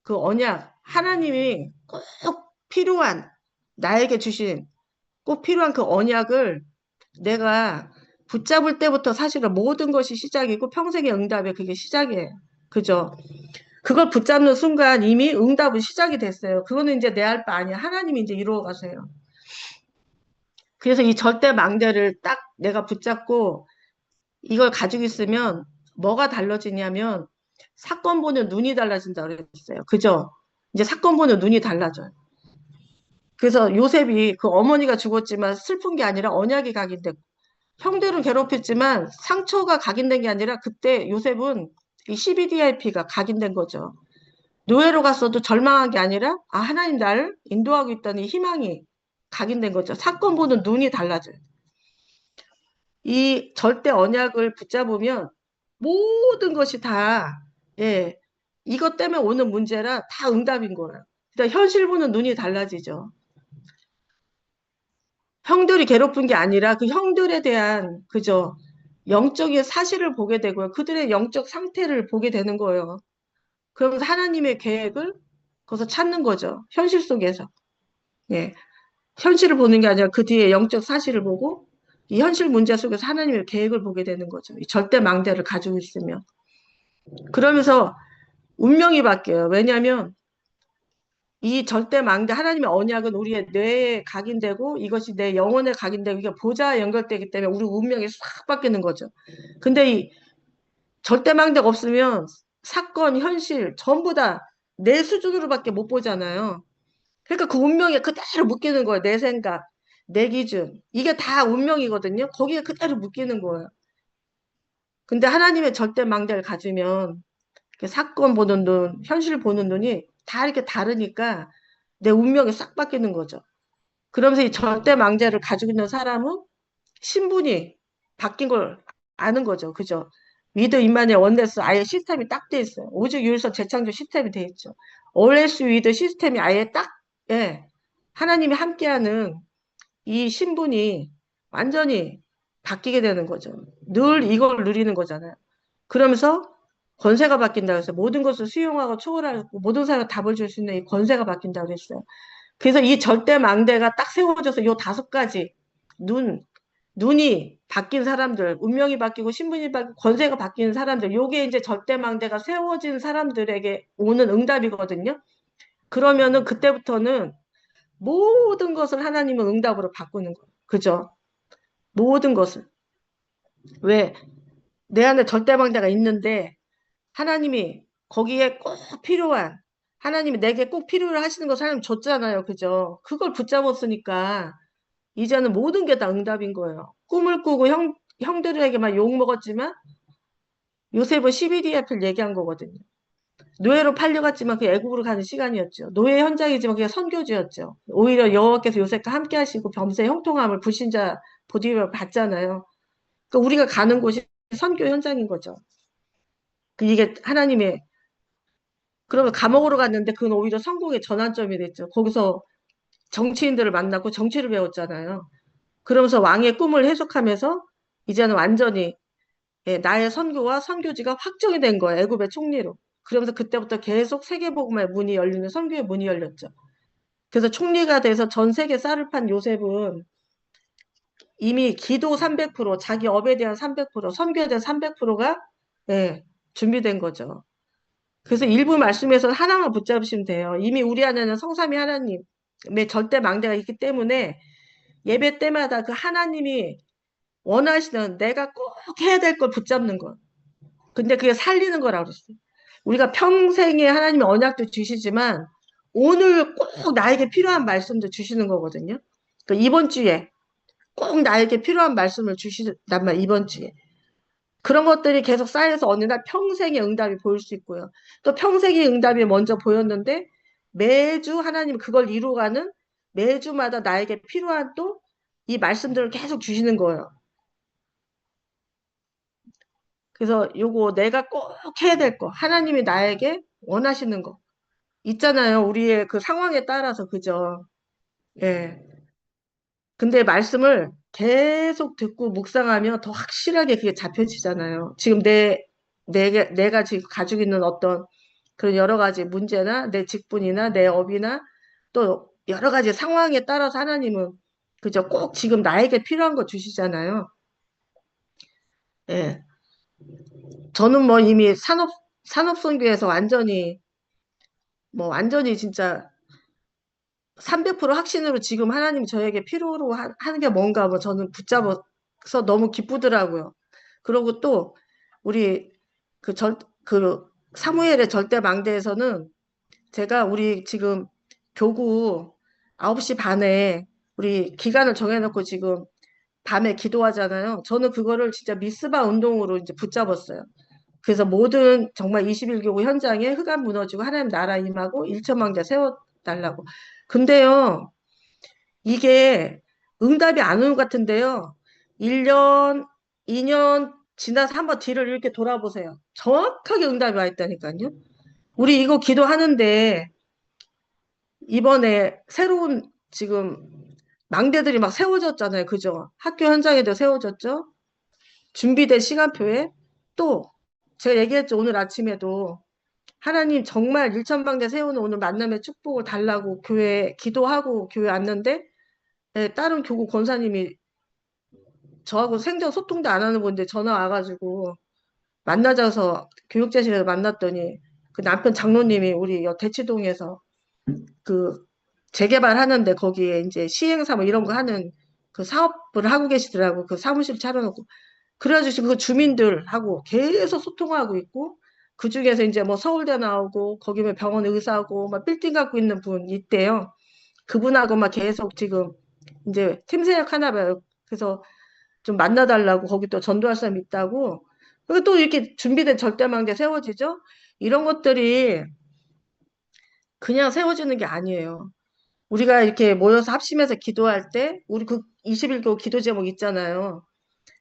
그 언약. 하나님이 꼭 필요한 나에게 주신 꼭 필요한 그 언약을 내가 붙잡을 때부터 사실은 모든 것이 시작이고 평생의 응답에 그게 시작이에요. 그죠? 그걸 붙잡는 순간 이미 응답은 시작이 됐어요. 그거는 이제 내 할 바 아니야. 하나님이 이제 이루어 가세요. 그래서 이 절대망대를 딱 내가 붙잡고 이걸 가지고 있으면 뭐가 달라지냐면 사건 보는 눈이 달라진다 그랬어요. 그죠? 이제 사건 보는 눈이 달라져요. 그래서 요셉이 그 어머니가 죽었지만 슬픈 게 아니라 언약이 각인됐고 형들은 괴롭혔지만 상처가 각인된 게 아니라 그때 요셉은 이 CBDIP가 각인된 거죠. 노예로 갔어도 절망한 게 아니라 아 하나님 나를 인도하고 있다는 희망이 각인된 거죠. 사건 보는 눈이 달라져요. 이 절대 언약을 붙잡으면 모든 것이 다, 예, 이것 때문에 오는 문제라 다 응답인 거예요. 그러니까 현실 보는 눈이 달라지죠. 형들이 괴롭힌 게 아니라 그 형들에 대한, 그죠, 영적인 사실을 보게 되고요. 그들의 영적 상태를 보게 되는 거예요. 그러면서 하나님의 계획을 거기서 찾는 거죠. 현실 속에서. 예. 현실을 보는 게 아니라 그 뒤에 영적 사실을 보고 이 현실 문제 속에서 하나님의 계획을 보게 되는 거죠. 이 절대 망대를 가지고 있으면. 그러면서 운명이 바뀌어요. 왜냐하면 이 절대 망대 하나님의 언약은 우리의 뇌에 각인되고 이것이 내 영혼에 각인되고 이게 보좌에 연결되기 때문에 우리 운명이 싹 바뀌는 거죠. 근데 이 절대 망대가 없으면 사건, 현실 전부 다 내 수준으로밖에 못 보잖아요. 그러니까 그 운명에 그대로 묶이는 거예요. 내 생각, 내 기준. 이게 다 운명이거든요. 거기에 그대로 묶이는 거예요. 근데 하나님의 절대 망대를 가지면 사건 보는 눈, 현실 보는 눈이 다 이렇게 다르니까 내 운명이 싹 바뀌는 거죠. 그러면서 이 절대 망대를 가지고 있는 사람은 신분이 바뀐 걸 아는 거죠. 그죠? 위드 임마누엘 원네스 아예 시스템이 딱 돼 있어요. 오직 유일성 재창조 시스템이 돼 있죠. OS 위드 시스템이 아예 딱, 예. 하나님이 함께하는 이 신분이 완전히 바뀌게 되는 거죠. 늘 이걸 누리는 거잖아요. 그러면서 권세가 바뀐다고 했어요. 모든 것을 수용하고 초월하고 모든 사람에 답을 줄 수 있는 이 권세가 바뀐다고 했어요. 그래서 이 절대 망대가 딱 세워져서 요 다섯 가지 눈, 눈이 바뀐 사람들, 운명이 바뀌고 신분이 바뀌고 권세가 바뀌는 사람들, 요게 이제 절대 망대가 세워진 사람들에게 오는 응답이거든요. 그러면은 그때부터는 모든 것을 하나님은 응답으로 바꾸는 거예요. 그죠? 모든 것을. 왜? 내 안에 절대망대가 있는데 하나님이 거기에 꼭 필요한 하나님이 내게 꼭 필요로 하시는 거 하나님 줬잖아요. 그죠? 그걸 붙잡았으니까 이제는 모든 게 다 응답인 거예요. 꿈을 꾸고 형들에게만 욕먹었지만 요셉은 12디 앞을 얘기한 거거든요. 노예로 팔려갔지만 그 애국으로 가는 시간이었죠. 노예 현장이지만 그게 선교지였죠. 오히려 여호와께서 요셉과 함께 하시고 범사의 형통함을 불신자 보디를 받잖아요. 그러니까 우리가 가는 곳이 선교 현장인 거죠. 이게 하나님의 그러면 감옥으로 갔는데 그건 오히려 성공의 전환점이 됐죠. 거기서 정치인들을 만나고 정치를 배웠잖아요. 그러면서 왕의 꿈을 해석하면서 이제는 완전히 예, 나의 선교와 선교지가 확정이 된 거예요. 애굽의 총리로. 그러면서 그때부터 계속 세계복음의 문이 열리는 선교의 문이 열렸죠. 그래서 총리가 돼서 전 세계 쌀을 판 요셉은 이미 기도 300%, 자기 업에 대한 300%, 선교에 대한 300%가 예, 준비된 거죠. 그래서 일부 말씀에서 하나만 붙잡으시면 돼요. 이미 우리 안에는 성삼위 하나님의 절대 망대가 있기 때문에 예배 때마다 그 하나님이 원하시는 내가 꼭 해야 될 걸 붙잡는 것. 근데 그게 살리는 거라고 그랬어요. 우리가 평생에 하나님의 언약도 주시지만 오늘 꼭 나에게 필요한 말씀도 주시는 거거든요. 그러니까 이번 주에 꼭 나에게 필요한 말씀을 주시단 말 이번 주에. 그런 것들이 계속 쌓여서 어느 날 평생의 응답이 보일 수 있고요. 또 평생의 응답이 먼저 보였는데 매주 하나님 그걸 이루어가는 매주마다 나에게 필요한 또 이 말씀들을 계속 주시는 거예요. 그래서 요거 내가 꼭 해야 될 거, 하나님이 나에게 원하시는 거 있잖아요. 우리의 그 상황에 따라서 그죠? 예. 근데 말씀을 계속 듣고 묵상하면 더 확실하게 그게 잡혀지잖아요. 지금 내가 지금 가지고 있는 어떤 그런 여러 가지 문제나 내 직분이나 내 업이나 또 여러 가지 상황에 따라서 하나님은 그죠? 꼭 지금 나에게 필요한 거 주시잖아요. 예. 저는 뭐 이미 산업선교에서 완전히 뭐 완전히 진짜 300% 확신으로 지금 하나님이 저에게 필요로 하는 게 뭔가 뭐 저는 붙잡아서 너무 기쁘더라고요. 그리고 또 우리 그 사무엘의 절대 망대에서는 제가 우리 지금 교구 9시 반에 우리 기간을 정해놓고 지금 밤에 기도하잖아요. 저는 그거를 진짜 미스바 운동으로 이제 붙잡았어요. 그래서 모든 정말 21교구 현장에 흑암 무너지고 하나님 나라 임하고 일천망자 세워달라고. 근데요, 이게 응답이 안 오는 것 같은데요. 1년, 2년 지나서 한번 뒤를 이렇게 돌아보세요. 정확하게 응답이 와 있다니까요. 우리 이거 기도하는데 이번에 새로운 지금 망대들이 막 세워졌잖아요. 그죠? 학교 현장에도 세워졌죠? 준비된 시간표에 또 제가 얘기했죠. 오늘 아침에도 하나님 정말 일천방대 세우는 오늘 만남의 축복을 달라고 교회 기도하고 교회 왔는데 예, 다른 교구 권사님이 저하고 생전 소통도 안 하는 분인데 전화 와가지고 만나자서 교육자실에서 만났더니 그 남편 장로님이 우리 대치동에서 그 재개발하는데 거기에 이제 시행사 뭐 이런 거 하는 그 사업을 하고 계시더라고. 그 사무실 차려놓고. 그래가지고 지금 그 주민들하고 계속 소통하고 있고 그 중에서 이제 뭐 서울대 나오고 거기 뭐 병원 의사고 막 빌딩 갖고 있는 분 있대요. 그분하고 막 계속 지금 이제 팀새යක් 하나 봐요. 그래서 좀 만나달라고 거기 또 전도할 사람 있다고. 그리고 또 이렇게 준비된 절대망대 세워지죠? 이런 것들이 그냥 세워지는 게 아니에요. 우리가 이렇게 모여서 합심해서 기도할 때 우리 그 21교 기도 제목 있잖아요.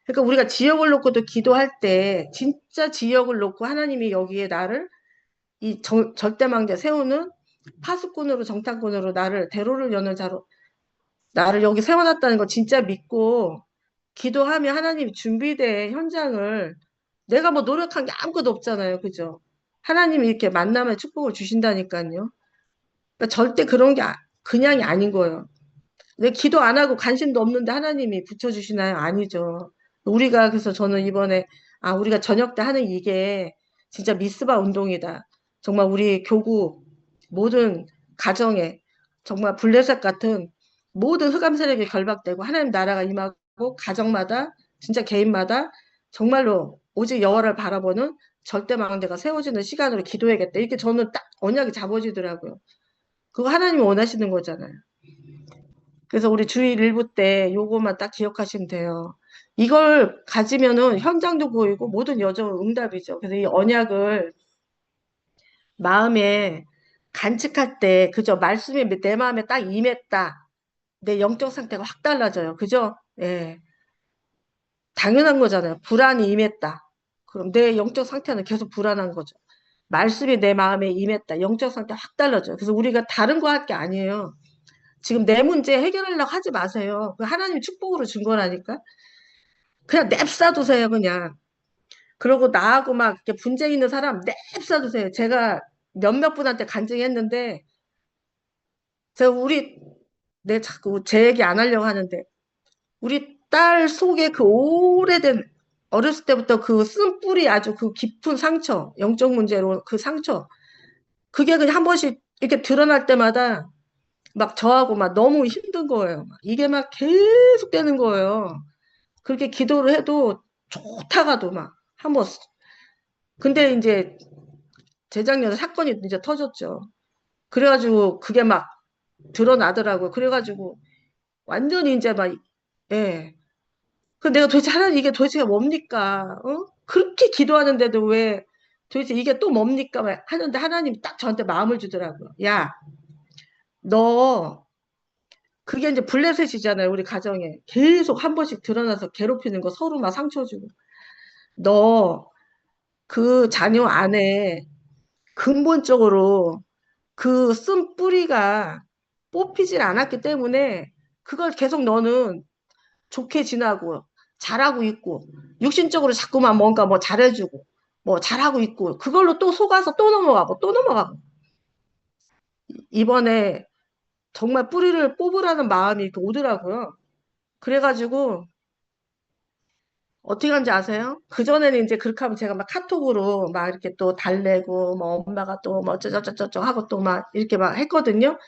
그러니까 우리가 지역을 놓고도 기도할 때 진짜 지역을 놓고 하나님이 여기에 나를 이 절대망대 세우는 파수꾼으로 정탐꾼으로 나를 대로를 여는 자로 나를 여기 세워놨다는 거 진짜 믿고 기도하면 하나님이 준비된 현장을 내가 뭐 노력한 게 아무것도 없잖아요. 그죠? 하나님이 이렇게 만남의 축복을 주신다니까요. 그러니까 절대 그런 게 그냥이 아닌 거예요. 내 기도 안 하고 관심도 없는데 하나님이 붙여주시나요? 아니죠. 우리가 그래서 저는 이번에 우리가 저녁 때 하는 이게 진짜 미스바 운동이다. 정말 우리 교구 모든 가정에 정말 블레셋 같은 모든 흑암 세력이 결박되고 하나님 나라가 임하고 가정마다 진짜 개인마다 정말로 오직 여호와를 바라보는 절대 망대가 세워지는 시간으로 기도해야겠다. 이렇게 저는 딱 언약이 잡아지더라고요. 그거 하나님이 원하시는 거잖아요. 그래서 우리 주일 일부 때 요거만 딱 기억하시면 돼요. 이걸 가지면은 현장도 보이고 모든 여정은 응답이죠. 그래서 이 언약을 마음에 간직할 때, 그죠? 말씀이 내 마음에 딱 임했다. 내 영적 상태가 확 달라져요. 그죠? 예. 당연한 거잖아요. 불안이 임했다. 그럼 내 영적 상태는 계속 불안한 거죠. 말씀이 내 마음에 임했다. 영적 상태 확 달라져요. 그래서 우리가 다른 거 할 게 아니에요. 지금 내 문제 해결하려고 하지 마세요. 그 하나님 축복으로 준 거라니까. 그냥 냅싸두세요, 그냥. 그러고 나하고 막 이렇게 분쟁 있는 사람 냅싸두세요. 제가 몇몇 분한테 간증했는데, 제가 내 자꾸 제 얘기 안 하려고 하는데, 우리 딸 속에 그 오래된, 어렸을 때부터 그 쓴뿌리 아주 그 깊은 상처, 영적 문제로 그 상처, 그게 그냥 한 번씩 이렇게 드러날 때마다 막 저하고 막 너무 힘든 거예요. 이게 막 계속 되는 거예요. 그렇게 기도를 해도 좋다가도 막 한번 근데 이제 재작년에 사건이 이제 터졌죠. 그래가지고 그게 막 드러나더라고요. 그래가지고 완전히 이제 막 예. 그 내가 도대체 하나님 이게 도대체 뭡니까? 어? 그렇게 기도하는데도 왜 도대체 이게 또 뭡니까? 막 하는데 하나님이 딱 저한테 마음을 주더라고요. 야, 너 그게 이제 블레셋이잖아요. 우리 가정에 계속 한 번씩 드러나서 괴롭히는 거 서로 막 상처 주고 너 그 자녀 안에 근본적으로 그 쓴 뿌리가 뽑히질 않았기 때문에 그걸 계속 너는 좋게 지나고 잘하고 있고 육신적으로 자꾸만 뭔가 뭐 잘해주고 뭐 잘하고 있고 그걸로 또 속아서 또 넘어가고 또 넘어가고 이번에 정말 뿌리를 뽑으라는 마음이 이렇게 오더라고요. 그래가지고 어떻게 하는지 아세요? 그전에는 이제 그렇게 하면 제가 막 카톡으로 막 이렇게 또 달래고 뭐 엄마가 또 뭐 어쩌저쩌저쩌 하고 또 막 이렇게 막 했거든요.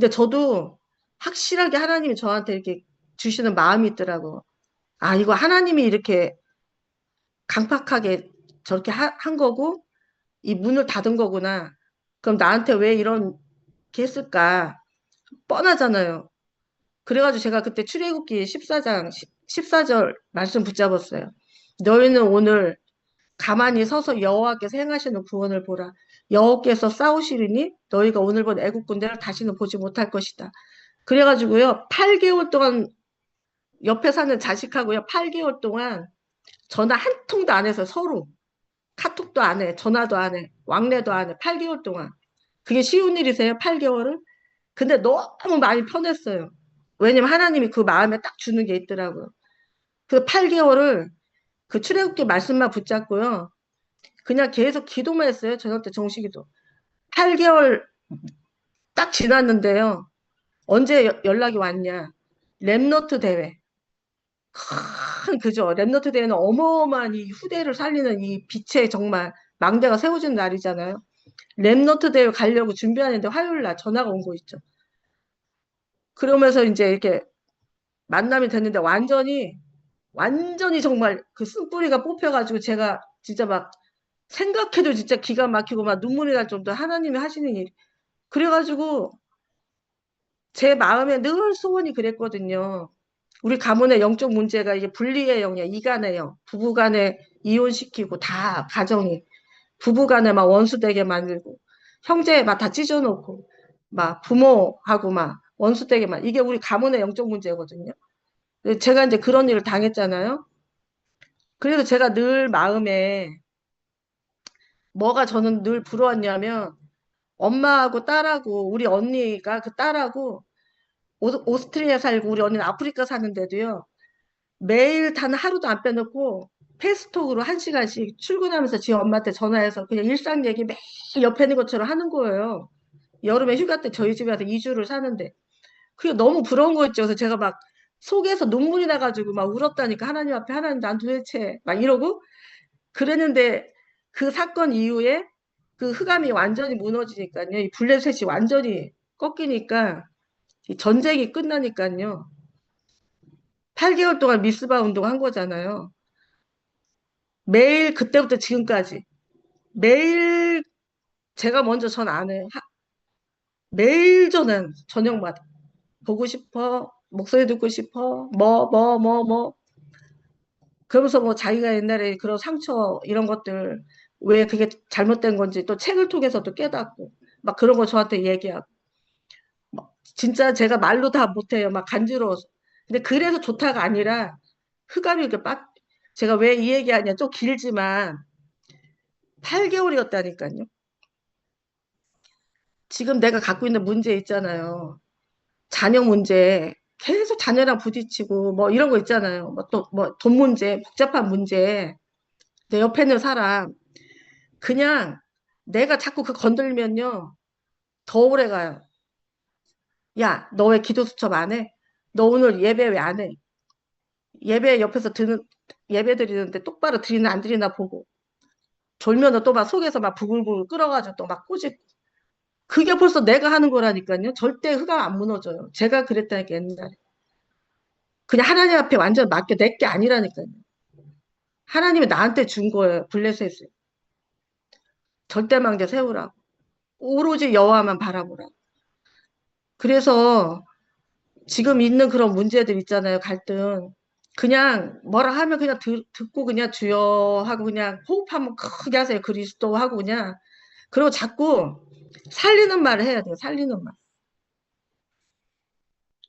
근데 저도 확실하게 하나님이 저한테 이렇게 주시는 마음이 있더라고. 아, 이거 하나님이 이렇게 강팍하게 저렇게 한 거고, 이 문을 닫은 거구나. 그럼 나한테 왜 이런 게 했을까? 뻔하잖아요. 그래가지고 제가 그때 출애굽기 14장 14절 말씀 붙잡았어요. 너희는 오늘 가만히 서서 여호와께서 행하시는 구원을 보라. 여호와께서 싸우시리니 너희가 오늘 본 애국 군대를 다시는 보지 못할 것이다. 그래가지고요, 8개월 동안 옆에 사는 자식하고요, 8개월 동안 전화 한 통도 안 해서 서로 카톡도 안 해, 전화도 안 해, 왕래도 안 해, 8개월 동안. 그게 쉬운 일이세요, 8개월을? 근데 너무 많이 편했어요. 왜냐면 하나님이 그 마음에 딱 주는 게 있더라고요. 그 8개월을 그 출애굽기 말씀만 붙잡고요. 그냥 계속 기도만 했어요. 저녁 때 정식기도. 8개월 딱 지났는데요. 언제 연락이 왔냐. 랩너트 대회. 그죠. 랩너트 대회는 어마어마한 이 후대를 살리는 이 빛의 정말 망대가 세워진 날이잖아요. 랩너트 대회 가려고 준비하는데 화요일 날 전화가 온 거 있죠. 그러면서 이제 이렇게 만남이 됐는데 완전히 정말 그 쓴뿌리가 뽑혀가지고 제가 진짜 막 생각해도 진짜 기가 막히고 막 눈물이 날 정도 하나님이 하시는 일. 그래가지고 제 마음에 늘 소원이 그랬거든요. 우리 가문의 영적 문제가 이게 분리의 영이야, 이간의 영. 부부간에 이혼시키고 다 가정이 부부간에 막 원수되게 만들고 형제 막 다 찢어놓고 막 부모하고 막 원수되게 만 이게 우리 가문의 영적 문제거든요. 제가 이제 그런 일을 당했잖아요. 그래서 제가 늘 마음에 뭐가 저는 늘 부러웠냐면 엄마하고 딸하고 우리 언니가 그 딸하고 오스트리아 살고 우리 언니는 아프리카 사는데도요. 매일 단 하루도 안 빼놓고 페이스톡으로 1시간씩 출근하면서 지 엄마한테 전화해서 그냥 일상 얘기 매일 옆에 있는 것처럼 하는 거예요. 여름에 휴가 때 저희 집에 와서 2주를 사는데 그게 너무 부러운 거 있죠. 그래서 제가 막 속에서 눈물이 나가지고 막 울었다니까 하나님 앞에 하나님 난 도대체 막 이러고 그랬는데 그 사건 이후에 그 흑암이 완전히 무너지니까요. 이 블레셋이 완전히 꺾이니까 이 전쟁이 끝나니까요. 8개월 동안 미스바 운동한 거잖아요. 매일 그때부터 지금까지 매일 제가 먼저 전 안 해요. 매일 저는 저녁마다 보고 싶어, 목소리 듣고 싶어, 뭐. 그러면서 뭐 자기가 옛날에 그런 상처 이런 것들 왜 그게 잘못된 건지 또 책을 통해서 또 깨닫고 막 그런 거 저한테 얘기하고 막 진짜 제가 말로 다 못해요. 막 간지러워서. 근데 그래서 좋다가 아니라 흑암이 이렇게 빡 제가 왜 이 얘기하냐 좀 길지만 8개월이었다니까요. 지금 내가 갖고 있는 문제 있잖아요. 자녀 문제 계속 자녀랑 부딪히고 뭐 이런 거 있잖아요. 뭐 또 뭐 돈 문제, 복잡한 문제. 내 옆에 있는 사람 그냥 내가 자꾸 그 건들면요. 더 오래 가요. 야, 너 왜 기도 수첩 안 해? 너 오늘 예배 왜 안 해? 예배 옆에서 예배 드리는데 똑바로 드리나 안 드리나 보고. 졸면은 또 막 속에서 막 부글부글 끓어가지고 또 막 꼬집. 그게 벌써 내가 하는 거라니까요. 절대 흑암 안 무너져요. 제가 그랬다니까 옛날에. 그냥 하나님 앞에 완전 맡겨 낼 게 아니라니까요. 하나님이 나한테 준 거예요. 블레셋을. 절대망대 세우라고. 오로지 여호와만 바라보라고. 그래서 지금 있는 그런 문제들 있잖아요. 갈등. 그냥 뭐라 하면 그냥 듣고 그냥 주여 하고 그냥 호흡 한번 크게 하세요. 그리스도 하고 그냥. 그리고 자꾸 살리는 말을 해야 돼요. 살리는 말.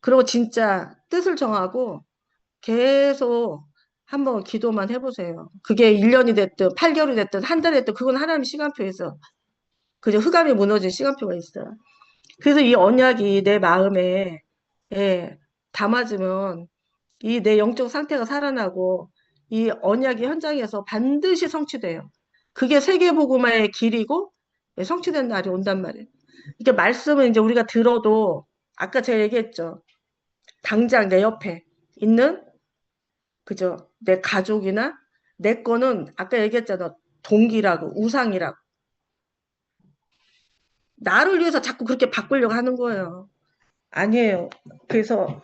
그리고 진짜 뜻을 정하고 계속 한번 기도만 해보세요. 그게 1년이 됐든 8개월이 됐든 한 달이 됐든 그건 하나님 시간표에서 그저 흑암이 무너진 시간표가 있어요. 그래서 이 언약이 내 마음에 예, 담아지면 이 내 영적 상태가 살아나고 이 언약이 현장에서 반드시 성취돼요. 그게 세계복음화의 길이고 예, 성취된 날이 온단 말이에요. 이게 말씀은 이제 우리가 들어도 아까 제가 얘기했죠. 당장 내 옆에 있는 그죠? 내 가족이나 내 거는 아까 얘기했잖아. 동기라고 우상이라고 나를 위해서 자꾸 그렇게 바꾸려고 하는 거예요. 아니에요. 그래서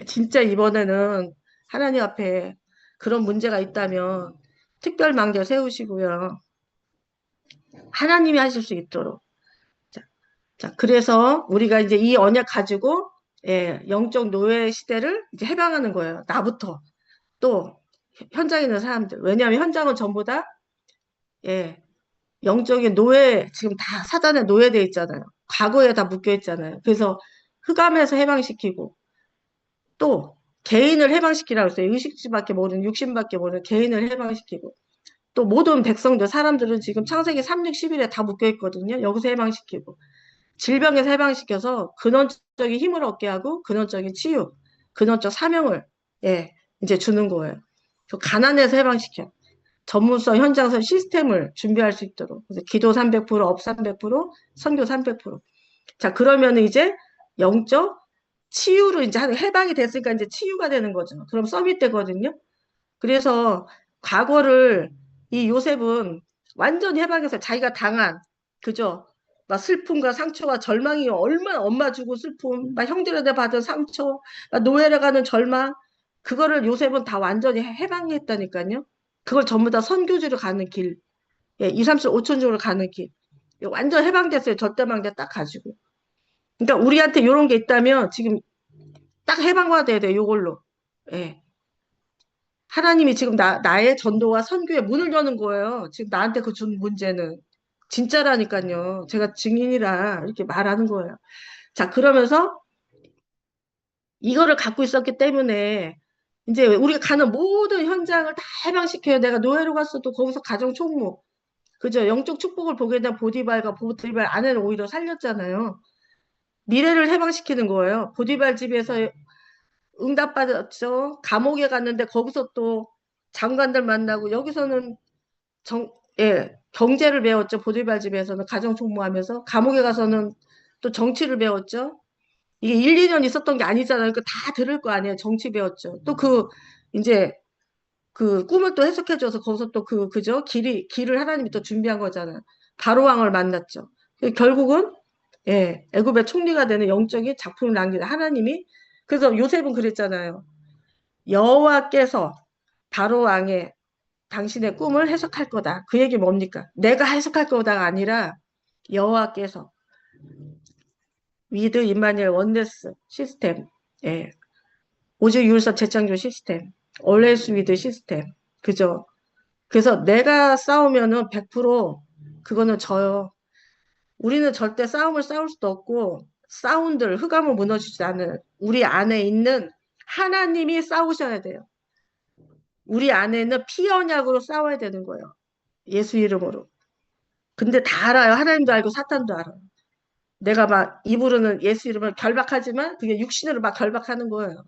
진짜 이번에는 하나님 앞에 그런 문제가 있다면 특별 망대 세우시고요. 하나님이 하실 수 있도록. 자, 자, 그래서 우리가 이제 이 언약 가지고 예, 영적 노예 시대를 이제 해방하는 거예요. 나부터 또 현장에 있는 사람들. 왜냐하면 현장은 전부 다 예, 영적인 노예 지금 다 사단에 노예돼 있잖아요. 과거에 다 묶여 있잖아요. 그래서 흑암에서 해방시키고 또 개인을 해방시키라고 했어요. 의식주밖에 모르는 육신밖에 모르는 개인을 해방시키고 또 모든 백성들 사람들은 지금 창세기 3, 6, 11에 다 묶여 있거든요. 여기서 해방시키고 질병에서 해방시켜서 근원적인 힘을 얻게 하고 근원적인 치유, 근원적 사명을 예, 이제 주는 거예요. 가난에서 해방시켜. 전문성 현장성 시스템을 준비할 수 있도록. 그래서 기도 300%, 업 300%, 선교 300%. 자, 그러면 이제 영적 치유로 이제 해방이 됐으니까 이제 치유가 되는 거죠. 그럼 서밋 되거든요. 그래서 과거를 이 요셉은 완전히 해방해서 자기가 당한, 그죠? 막 슬픔과 상처와 절망이 얼마나 엄마 주고 슬픔, 막 형들한테 받은 상처, 막 노예를 가는 절망, 그거를 요셉은 다 완전히 해방했다니까요. 그걸 전부 다 선교지로 가는 길, 예, 2, 3, 4, 5천적으로 가는 길. 완전 해방됐어요. 절대망대 딱 가지고. 그러니까 우리한테 이런 게 있다면 지금 딱 해방받아야 돼, 요걸로. 예. 하나님이 지금 나의 전도와 선교에 문을 여는 거예요. 지금 나한테 그 준 문제는. 진짜라니까요. 제가 증인이라 이렇게 말하는 거예요. 자, 그러면서 이거를 갖고 있었기 때문에 이제 우리가 가는 모든 현장을 다 해방시켜요. 내가 노예로 갔어도 거기서 가정 총무. 그죠? 영적 축복을 보게 된 보디발 아내를 오히려 살렸잖아요. 미래를 해방시키는 거예요. 보디발 집에서 응답받았죠. 감옥에 갔는데 거기서 또 장관들 만나고 여기서는 경제를 배웠죠. 보디발 집에서는 가정총무하면서 감옥에 가서는 또 정치를 배웠죠. 이게 1, 2년 있었던 게 아니잖아요. 그러니까 다 들을 거 아니에요. 정치 배웠죠. 또 이제 그 꿈을 또 해석해줘서 거기서 또 그죠? 길을 하나님이 또 준비한 거잖아요. 바로왕을 만났죠. 결국은 애굽의 총리가 되는 영적인 작품을 남기는 하나님이. 그래서 요셉은 그랬잖아요. 여호와께서 바로 왕의 당신의 꿈을 해석할 거다. 그 얘기 뭡니까? 내가 해석할 거다가 아니라 여호와께서 위드 임마누엘 원네스 시스템, 예, 오직 유일성 재창조 시스템, always with 시스템, 그죠? 그래서 내가 싸우면은 100% 그거는 져요. 우리는 절대 싸움을 싸울 수도 없고 사운드를 흑암을 무너지지 않는 우리 안에 있는 하나님이 싸우셔야 돼요. 우리 안에는 피 언약으로 싸워야 되는 거예요. 예수 이름으로. 근데 다 알아요. 하나님도 알고 사탄도 알아요. 내가 막 입으로는 예수 이름을 결박하지만 그게 육신으로 막 결박하는 거예요.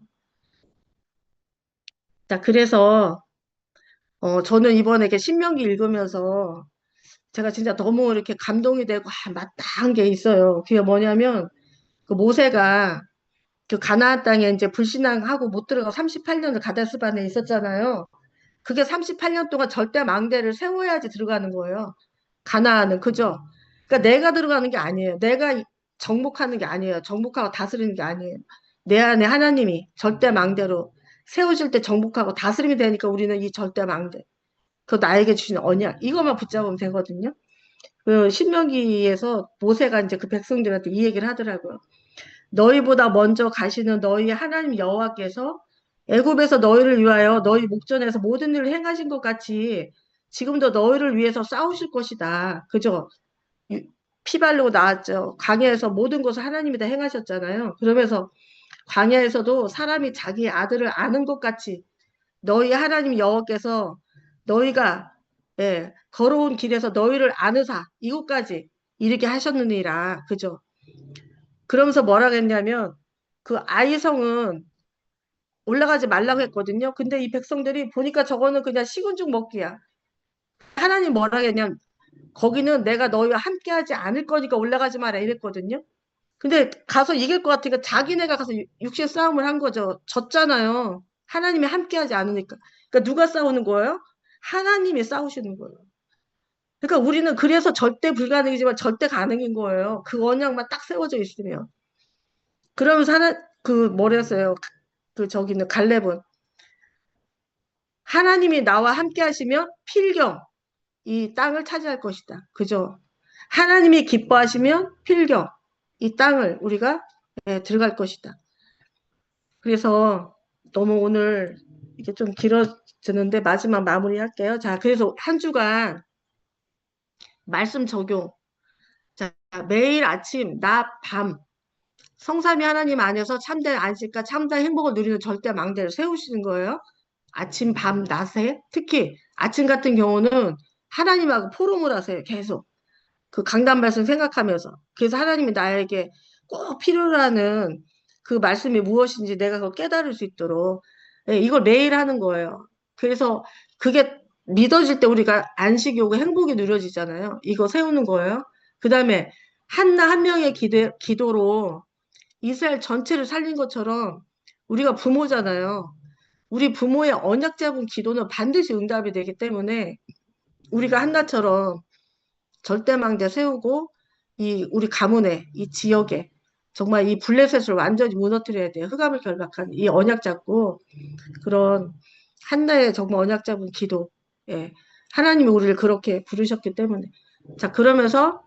자, 그래서 저는 이번에 이렇게 신명기 읽으면서 제가 진짜 너무 이렇게 감동이 되고 맞다 한 게 있어요. 그게 뭐냐면 그 모세가 그 가나안 땅에 이제 불신앙하고 못 들어가 38년을 가데스반에 있었잖아요. 그게 38년 동안 절대 망대를 세워야지 들어가는 거예요. 가나안은 그죠? 그러니까 내가 들어가는 게 아니에요. 내가 정복하는 게 아니에요. 정복하고 다스리는 게 아니에요. 내 안에 하나님이 절대 망대로 세우실 때 정복하고 다스림이 되니까 우리는 이 절대 망대, 그 나에게 주신 언약 이것만 붙잡으면 되거든요. 그 신명기에서 모세가 이제 그 백성들한테 이 얘기를 하더라고요. 너희보다 먼저 가시는 너희 하나님 여호와께서 애굽에서 너희를 위하여 너희 목전에서 모든 일을 행하신 것 같이 지금도 너희를 위해서 싸우실 것이다. 그죠? 피 바르고 나왔죠. 광야에서 모든 것을 하나님이 다 행하셨잖아요. 그러면서 광야에서도 사람이 자기 아들을 아는 것 같이 너희 하나님 여호와께서 너희가 걸어온 길에서 너희를 아느사 이곳까지 이렇게 하셨느니라. 그죠? 그러면서 뭐라고 했냐면 그 아이성은 올라가지 말라고 했거든요. 근데 이 백성들이 보니까 저거는 그냥 식은 죽 먹기야. 하나님 뭐라고 했냐면 거기는 내가 너희와 함께하지 않을 거니까 올라가지 마라 이랬거든요. 근데 가서 이길 것 같으니까 자기네가 가서 육신 싸움을 한 거죠. 졌잖아요. 하나님이 함께하지 않으니까. 그러니까 누가 싸우는 거예요? 하나님이 싸우시는 거예요. 그러니까 우리는 그래서 절대 불가능이지만 절대 가능인 거예요. 그 언약만 딱 세워져 있으면. 그러면서 뭐랬어요? 저기는 갈렙은 하나님이 나와 함께 하시면 필경 이 땅을 차지할 것이다. 그죠? 하나님이 기뻐하시면 필경 이 땅을 우리가 들어갈 것이다. 그래서 너무 오늘 이게 좀 길어지는데 마지막 마무리할게요. 자, 그래서 한 주간 말씀 적용. 자, 매일 아침, 낮, 밤 성삼위 하나님 안에서 참된 안식과 참된 행복을 누리는 절대 망대를 세우시는 거예요. 아침, 밤, 낮에 특히 아침 같은 경우는 하나님하고 포럼을 하세요. 계속. 그 강단 말씀 생각하면서. 그래서 하나님이 나에게 꼭 필요로 하는 그 말씀이 무엇인지 내가 그걸 깨달을 수 있도록 이걸 매일 하는 거예요. 그래서 그게 믿어질 때 우리가 안식이 오고 행복이 누려지잖아요. 이거 세우는 거예요. 그 다음에 한나 한 명의 기도로 이스라엘 전체를 살린 것처럼 우리가 부모잖아요. 우리 부모의 언약 잡은 기도는 반드시 응답이 되기 때문에 우리가 한나처럼 절대망대 세우고 우리 가문에 이 지역에 정말 이 블레셋을 완전히 무너뜨려야 돼요. 흑암을 결박한 이 언약 잡고 그런 한나의 정말 언약 잡은 기도. 예. 하나님이 우리를 그렇게 부르셨기 때문에. 자, 그러면서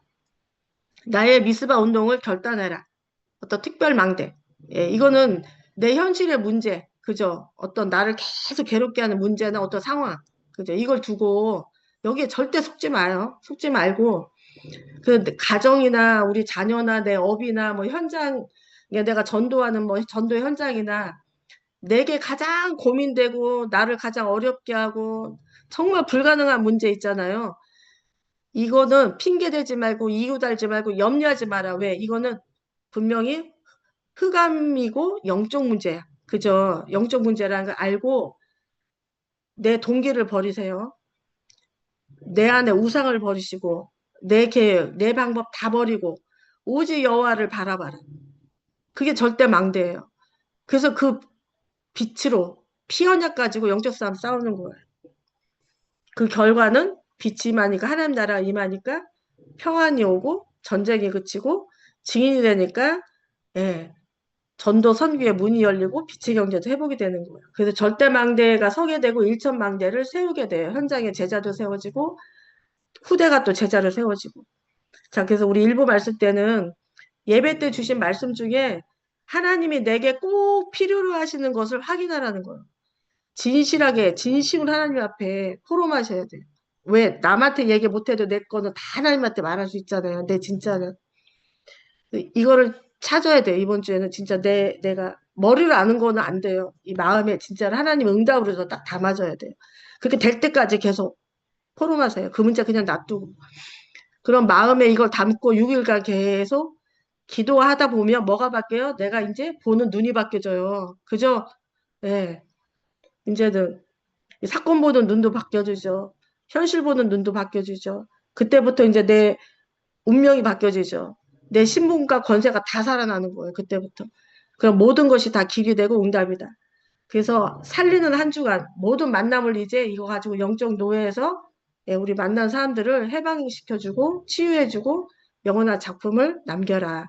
나의 미스바 운동을 결단해라. 어떤 특별 망대. 예, 이거는 내 현실의 문제. 그죠? 어떤 나를 계속 괴롭게 하는 문제나 어떤 상황. 그죠? 이걸 두고 여기에 절대 속지 마요. 속지 말고 그 가정이나 우리 자녀나 내 업이나 뭐 현장 내가 전도하는 뭐 전도 현장이나 내게 가장 고민되고 나를 가장 어렵게 하고 정말 불가능한 문제 있잖아요. 이거는 핑계 대지 말고 이유 달지 말고 염려하지 마라. 왜? 이거는 분명히 흑암이고 영적 문제야. 그죠? 영적 문제라는 걸 알고 내 동기를 버리세요. 내 안에 우상을 버리시고 내 계획, 내 방법 다 버리고 오직 여호와를 바라봐라. 그게 절대 망대예요. 그래서 그 빛으로 피 언약 가지고 영적 싸움 싸우는 거예요. 그 결과는 빛이 임하니까 하나님 나라가 임하니까 평안이 오고 전쟁이 그치고 증인이 되니까 예, 전도 선교의 문이 열리고 빛의 경제도 회복이 되는 거예요. 그래서 절대망대가 서게 되고 일천망대를 세우게 돼요. 현장에 제자도 세워지고 후대가 또 제자를 세워지고. 자, 그래서 우리 일부 말씀 때는 예배 때 주신 말씀 중에 하나님이 내게 꼭 필요로 하시는 것을 확인하라는 거예요. 진실하게, 진심으로 하나님 앞에 포럼하셔야 돼요. 왜? 남한테 얘기 못해도 내 거는 다 하나님한테 말할 수 있잖아요. 내 진짜는. 이거를 찾아야 돼요. 이번 주에는 진짜 내가 머리를 아는 거는 안 돼요. 이 마음에 진짜 하나님 응답으로 서 딱 담아줘야 돼요. 그렇게 될 때까지 계속 포럼하세요. 그 문제 그냥 놔두고. 그럼 마음에 이걸 담고 6일간 계속 기도하다 보면 뭐가 바뀌어요? 내가 이제 보는 눈이 바뀌어져요. 그죠? 예. 이제는 사건 보는 눈도 바뀌어지죠. 현실 보는 눈도 바뀌어지죠. 그때부터 이제 내 운명이 바뀌어지죠. 내 신분과 권세가 다 살아나는 거예요. 그때부터. 그럼 모든 것이 다 길이 되고 응답이다. 그래서 살리는 한 주간 모든 만남을 이제 이거 가지고 영적 노예에서 우리 만난 사람들을 해방시켜주고 치유해주고 영원한 작품을 남겨라.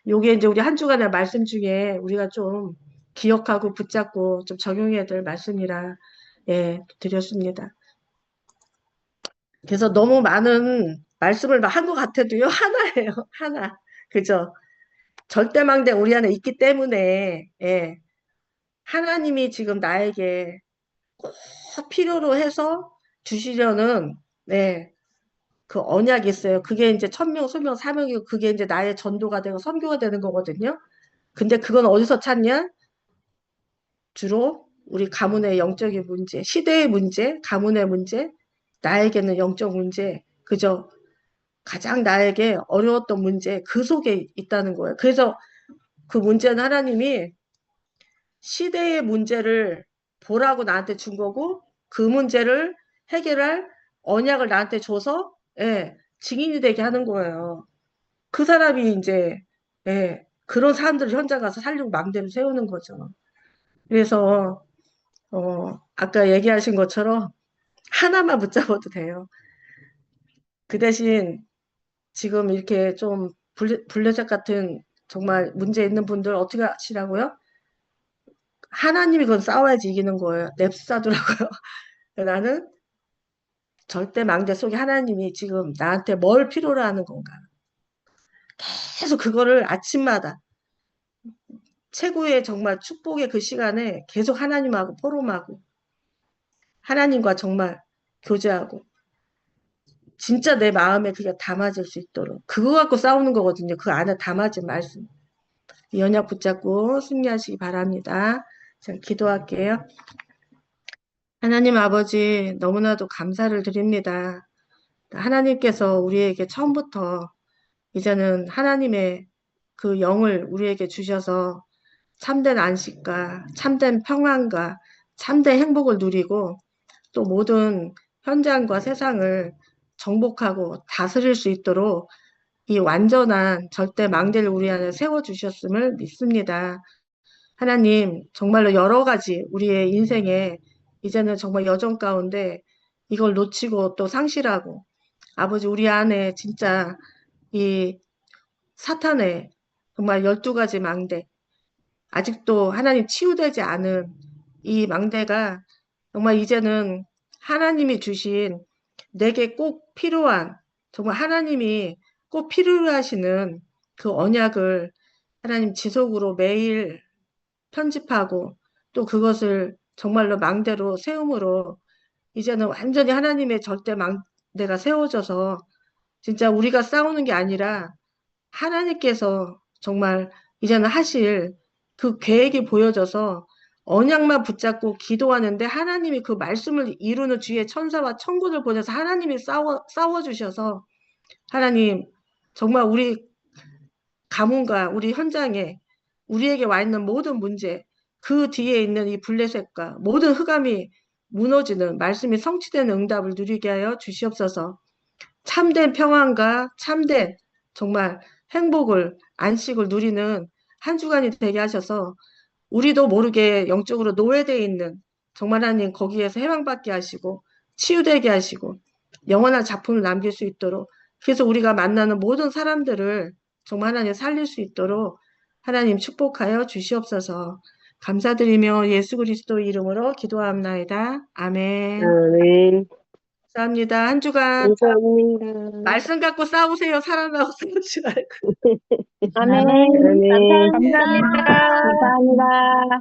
요게 이제 우리 한 주간의 말씀 중에 우리가 좀 기억하고 붙잡고 좀 적용해야 될 말씀이라 드렸습니다. 그래서 너무 많은 말씀을 한 것 같아도요 하나예요. 하나. 그죠? 절대망대 우리 안에 있기 때문에 하나님이 지금 나에게 꼭 필요로 해서 주시려는 그 언약이 있어요. 그게 이제 천명, 소명, 사명이고 그게 이제 나의 전도가 되고 선교가 되는 거거든요. 근데 그건 어디서 찾냐? 주로 우리 가문의 영적인 문제, 시대의 문제, 가문의 문제, 나에게는 영적 문제, 그죠? 가장 나에게 어려웠던 문제, 그 속에 있다는 거예요. 그래서 그 문제는 하나님이 시대의 문제를 보라고 나한테 준 거고, 그 문제를 해결할 언약을 나한테 줘서, 증인이 되게 하는 거예요. 그 사람이 이제, 그런 사람들을 현장 가서 살리고 망대를 세우는 거죠. 그래서, 아까 얘기하신 것처럼 하나만 붙잡아도 돼요. 그 대신 지금 이렇게 좀 블레셋 같은 정말 문제 있는 분들 어떻게 하시라고요? 하나님이 그건 싸워야지 이기는 거예요. 냅싸두라고요. 나는 절대 망대 속에 하나님이 지금 나한테 뭘 필요로 하는 건가. 계속 그거를 아침마다 최고의 정말 축복의 그 시간에 계속 하나님하고 포럼하고 하나님과 정말 교제하고 진짜 내 마음에 그게 담아질 수 있도록 그거 갖고 싸우는 거거든요. 그 안에 담아진 말씀. 이 언약 붙잡고 승리하시기 바랍니다. 제가 기도할게요. 하나님 아버지 너무나도 감사를 드립니다. 하나님께서 우리에게 처음부터 이제는 하나님의 그 영을 우리에게 주셔서 참된 안식과 참된 평안과 참된 행복을 누리고 또 모든 현장과 세상을 정복하고 다스릴 수 있도록 이 완전한 절대 망대를 우리 안에 세워주셨음을 믿습니다. 하나님, 정말로 여러 가지 우리의 인생에 이제는 정말 여정 가운데 이걸 놓치고 또 상실하고 아버지 우리 안에 진짜 이 사탄의 정말 12가지 망대 아직도 하나님 치유되지 않은 이 망대가 정말 이제는 하나님이 주신 내게 꼭 필요한 정말 하나님이 꼭 필요로 하시는 그 언약을 하나님 지속으로 매일 편집하고 또 그것을 정말로 망대로 세움으로 이제는 완전히 하나님의 절대 망대가 세워져서 진짜 우리가 싸우는 게 아니라 하나님께서 정말 이제는 하실 그 계획이 보여져서 언약만 붙잡고 기도하는데 하나님이 그 말씀을 이루는 주의 천사와 천군을 보내서 하나님이 싸워주셔서 하나님 정말 우리 가문과 우리 현장에 우리에게 와 있는 모든 문제 그 뒤에 있는 이 블레셋과 모든 흑암이 무너지는 말씀이 성취되는 응답을 누리게 하여 주시옵소서. 참된 평안과 참된 정말 행복을 안식을 누리는 한 주간이 되게 하셔서 우리도 모르게 영적으로 노예되어 있는 정말 하나님 거기에서 해방받게 하시고 치유되게 하시고 영원한 작품을 남길 수 있도록 그래서 우리가 만나는 모든 사람들을 정말 하나님 살릴 수 있도록 하나님 축복하여 주시옵소서. 감사드리며 예수 그리스도 이름으로 기도합나이다. 아멘. 아멘. 감사합니다. 한 주간 감사합니다. 말씀 갖고 싸우세요. 사람하고 싸우지 말고. 아멘. 아멘. 감사합니다. 감사합니다. 감사합니다.